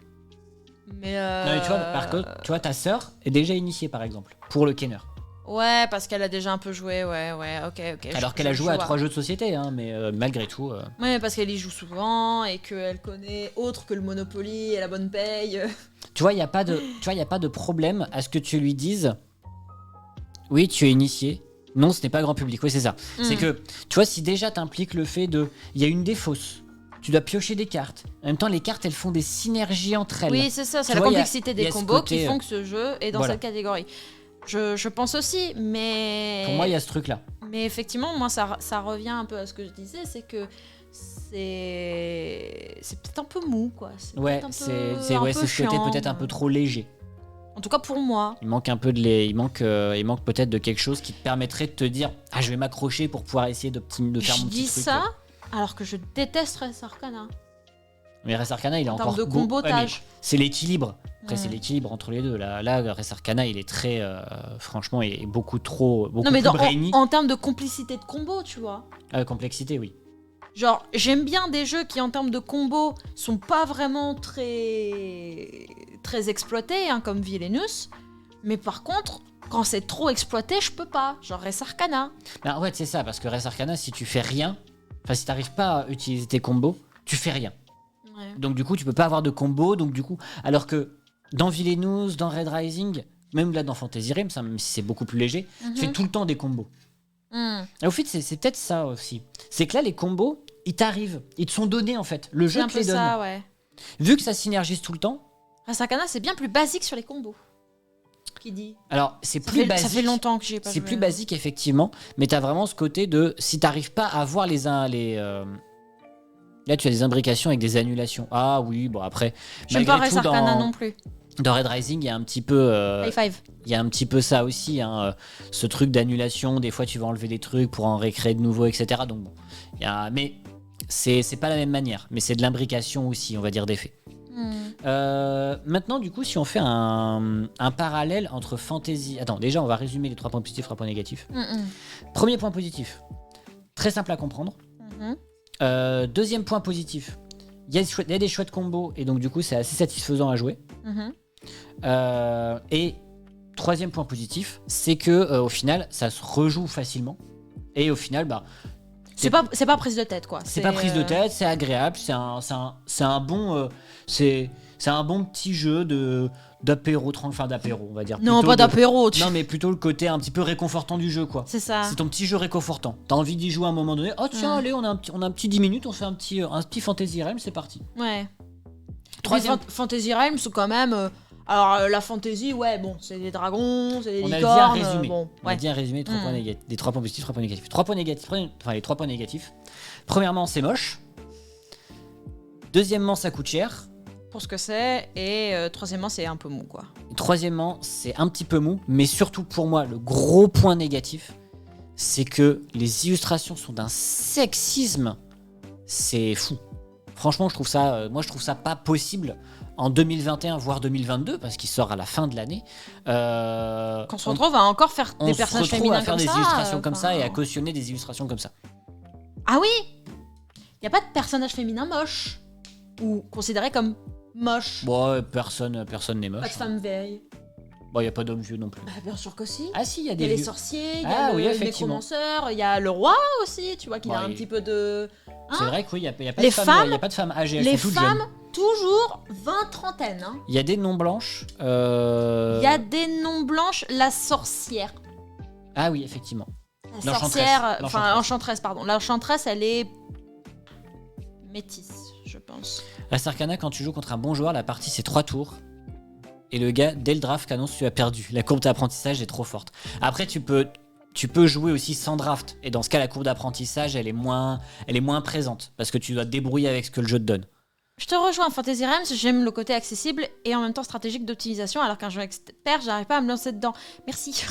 Mais
non, mais tu vois, par contre, tu vois, ta sœur est déjà initiée, par exemple, pour le Kenner.
Ouais, parce qu'elle a déjà un peu joué, ouais, ok.
Alors qu'elle a joué à 3 jeux de société, hein, mais malgré tout.
Ouais, parce qu'elle y joue souvent et qu'elle connaît autre que le Monopoly et la bonne paye.
Tu vois, il y a pas de problème à ce que tu lui dises. Oui, tu es initié. Non, ce n'est pas grand public. Oui, c'est ça. C'est que, tu vois, si déjà t'impliques le fait de... Il y a une défausse. Tu dois piocher des cartes. En même temps, les cartes, elles font des synergies entre elles.
Oui, c'est ça. C'est
Tu
la
vois,
complexité
il y
des
a ce
combos
côté,
qui font que ce jeu est dans
voilà.
cette catégorie. Je pense aussi, mais...
Pour moi, il y a ce truc-là.
Mais effectivement, moi, ça revient un peu à ce que je disais, c'est que c'est peut-être un peu mou, quoi.
Ouais,
peut-être
c'est
un peu
ce côté
chiant,
peut-être un peu trop léger.
En tout cas, pour moi.
Il manque un peu il manque peut-être de quelque chose qui te permettrait de te dire ah je vais m'accrocher pour pouvoir essayer de faire mon
Je
petit
dis
truc.
ça alors que je déteste Res Arcana.
Mais Res Arcana il est
En
encore
termes de
beau.
combotage.
Ouais, mais c'est l'équilibre. Après c'est
Ouais.
l'équilibre entre les deux. Là Res Arcana il est très franchement il est beaucoup
Non, mais
plus brainy.
en termes de complicité de combo, tu vois.
Complexité oui.
Genre, j'aime bien des jeux qui, en termes de combo, sont pas vraiment très exploités, hein, comme Villainous. Mais par contre, quand c'est trop exploité, je peux pas. Genre Res Arcana.
Bah ouais c'est ça parce que Res Arcana si tu fais rien, enfin si t'arrives pas à utiliser tes combos, tu fais rien.
Ouais.
Donc du coup, tu peux pas avoir de combo. Donc du coup, alors que dans Villainous, dans Red Rising, même là dans Fantasy Realms, hein, même si c'est beaucoup plus léger, tu fais tout le temps des combos. Et au fait, c'est peut-être ça aussi. C'est que là, les combos, ils t'arrivent, ils te sont donnés en fait. Le
C'est
jeu
un
te
peu
les donne.
ça, ouais.
Vu que ça synergise tout le temps,
Res Arcana, c'est bien plus basique sur les combos. Qui dit
alors c'est plus basique.
Ça fait longtemps que j'ai pas
C'est
joué.
plus basique effectivement, mais t'as vraiment ce côté de si t'arrives pas à voir là, tu as des imbrications avec des annulations. Ah oui, bon après.
J'aime pas
malgré
Res
tout,
Arcana
dans-
non plus.
Dans Red Rising, il y a un petit peu.
High five.
Il y a un petit peu ça aussi, hein, ce truc d'annulation. Des fois, tu vas enlever des trucs pour en récréer de nouveaux, etc. Donc bon, mais c'est pas la même manière. Mais c'est de l'imbrication aussi, on va dire d'effet. Maintenant, du coup, si on fait un parallèle entre fantasy. Attends, déjà, on va résumer les 3 points positifs, 3 points négatifs. Premier point positif, très simple à comprendre. Deuxième point positif, il y a des chouettes combos et donc du coup, c'est assez satisfaisant à jouer. Et troisième point positif, c'est que au final, ça se rejoue facilement. Et au final, bah,
C'est pas prise de tête, quoi.
c'est pas prise de tête, c'est agréable, c'est un bon petit jeu d'apéro, enfin d'apéro, on va dire.
Non,
Plutôt
pas d'apéro.
Non, mais plutôt le côté un petit peu réconfortant du jeu, quoi.
C'est ça.
C'est ton petit jeu réconfortant. T'as envie d'y jouer à un moment donné. Oh tiens, allez, on a un petit 10 minutes, on fait un petit Fantasy Realms, c'est parti.
Ouais.
Troisième.
Fantasy Realms, c'est quand même. Alors, la fantasy, ouais, bon, c'est des dragons, c'est des
On a
licornes.
bien résumé.
Bon,
On a
ouais.
bien résumé les 3 points négatifs, des 3 points positifs, 3 points négatifs. 3 points négatifs, enfin les 3 points négatifs. Premièrement, c'est moche. Deuxièmement, ça coûte cher.
Pour ce que c'est. Et troisièmement, c'est un peu mou, quoi.
Et troisièmement, c'est un petit peu mou, mais surtout pour moi, le gros point négatif, c'est que les illustrations sont d'un sexisme. C'est fou. Franchement, je trouve ça pas possible en 2021, voire 2022, parce qu'il sort à la fin de l'année.
Qu'on se retrouve à encore faire
on
des
se
personnages
retrouve
féminins
à faire
comme
des
ça.
illustrations comme ça et à
enfin.
cautionner des illustrations comme ça.
Ah oui. Y a pas de personnage féminin moche ou considéré comme moche.
Bon, personne n'est moche.
Pas de femme vieille.
Bon, il n'y a pas d'homme vieux non plus.
Bah, bien sûr que si.
Ah si, il y a
Il y
des
a les
vieux.
sorciers, il y
Ah
a
oui,
le
effectivement.
nécromanceur, il y a le roi aussi, tu vois, qu'il a
Ouais,
un
il-
petit peu de...
C'est vrai que oui, il n'y a, pas
Les
de femmes,
femmes-
il y a pas de femmes âgées, elles
Les
sont toutes
femmes,
jeunes.
toujours 20-30. Hein.
Il y a des noms blanches.
Il y a des noms blanches, la sorcière.
Ah oui, effectivement.
La
L'enchantresse.
sorcière, enfin
L'enchantresse.
enchantresse, pardon. L'enchantresse, elle est métisse, je pense.
Res Arcana, quand tu joues contre un bon joueur, la partie c'est 3 tours. Et le gars, dès le draft, annonce tu as perdu. La courbe d'apprentissage est trop forte. Après, tu peux jouer aussi sans draft. Et dans ce cas, la courbe d'apprentissage, elle est moins présente. Parce que tu dois te débrouiller avec ce que le jeu te donne.
Je te rejoins, Fantasy Realms, j'aime le côté accessible et en même temps stratégique d'optimisation, alors qu'un jeu expert, j'arrive pas à me lancer dedans. Merci.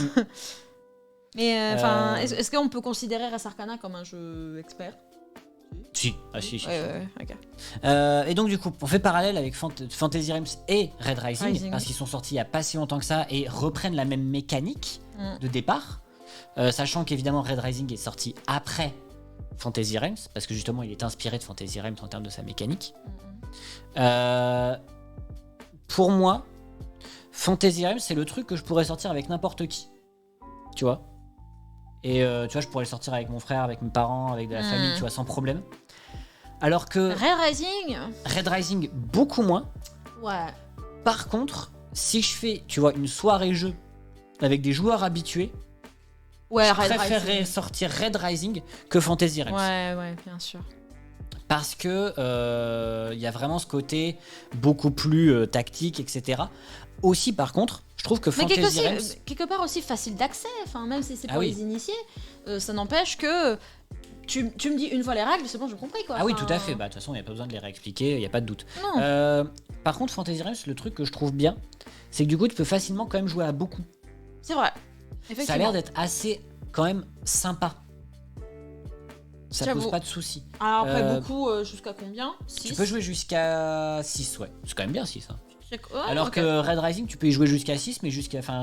Mais enfin, est-ce qu'on peut considérer Res Arcana comme un jeu expert?
Si. Ah si.
Ouais, ok.
Et donc du coup, on fait parallèle avec Fantasy Realms et Red Rising,
Rising.
parce qu'ils sont sortis il y a pas si longtemps que ça et reprennent la même mécanique de départ, sachant qu'évidemment Red Rising est sorti après Fantasy Realms, parce que justement il est inspiré de Fantasy Realms en termes de sa mécanique. Pour moi, Fantasy Realms c'est le truc que je pourrais sortir avec n'importe qui, tu vois. Et tu vois, je pourrais le sortir avec mon frère, avec mes parents, avec de la famille, tu vois, sans problème. Alors que
Red Rising.
Red Rising, beaucoup moins.
Ouais.
Par contre, si je fais, tu vois, une soirée jeu avec des joueurs habitués,
Ouais,
je
Red
préférerais
Rising.
sortir Red Rising que Fantasy Realms.
Ouais, bien sûr.
Parce que y a vraiment ce côté beaucoup plus tactique, etc. Aussi, par contre, je trouve que
Mais
Fantasy Realms...
quelque part aussi facile d'accès, enfin, même si c'est pour
Ah oui.
les initiés, ça n'empêche que tu me dis une fois les règles, c'est bon, j'ai compris quoi.
Ah oui,
Enfin,
tout à fait. Bah, de toute façon, il n'y a pas besoin de les réexpliquer, il n'y a pas de doute.
Non,
Par contre, Fantasy Realms, le truc que je trouve bien, c'est que du coup, tu peux facilement quand même jouer à beaucoup.
c'est vrai.
Ça a
Effectivement.
l'air d'être assez, quand même, sympa. Ça
J'avoue.
pose pas de soucis.
Alors après,
Euh,
beaucoup, jusqu'à combien 6
Tu peux jouer jusqu'à 6, ouais. C'est quand même bien 6. Hein. Alors
ok.
que Red Rising, tu peux y jouer jusqu'à 6, mais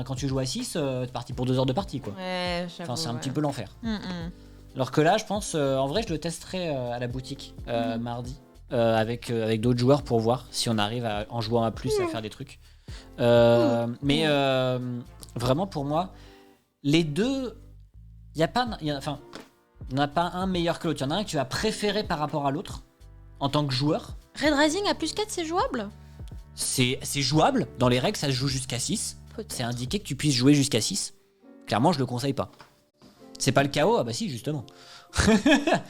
quand tu joues à 6, t'es parti pour 2 heures de partie, quoi.
Ouais, j'avoue.
Enfin, c'est un
ouais.
petit peu l'enfer.
Mm.
Alors que là, je pense, en vrai, je le testerai à la boutique mardi avec d'autres joueurs pour voir si on arrive en jouant à plus à faire des trucs. Mais vraiment, pour moi, les deux, il n'y en a pas un meilleur que l'autre. Il y en a un que tu vas préférer par rapport à l'autre en tant que joueur.
Red Rising à plus 4, c'est jouable
C'est jouable. Dans les règles, ça se joue jusqu'à 6.
Peut-être.
C'est indiqué que tu puisses jouer jusqu'à 6. Clairement, je le conseille pas. C'est pas le chaos? Ah bah si, justement.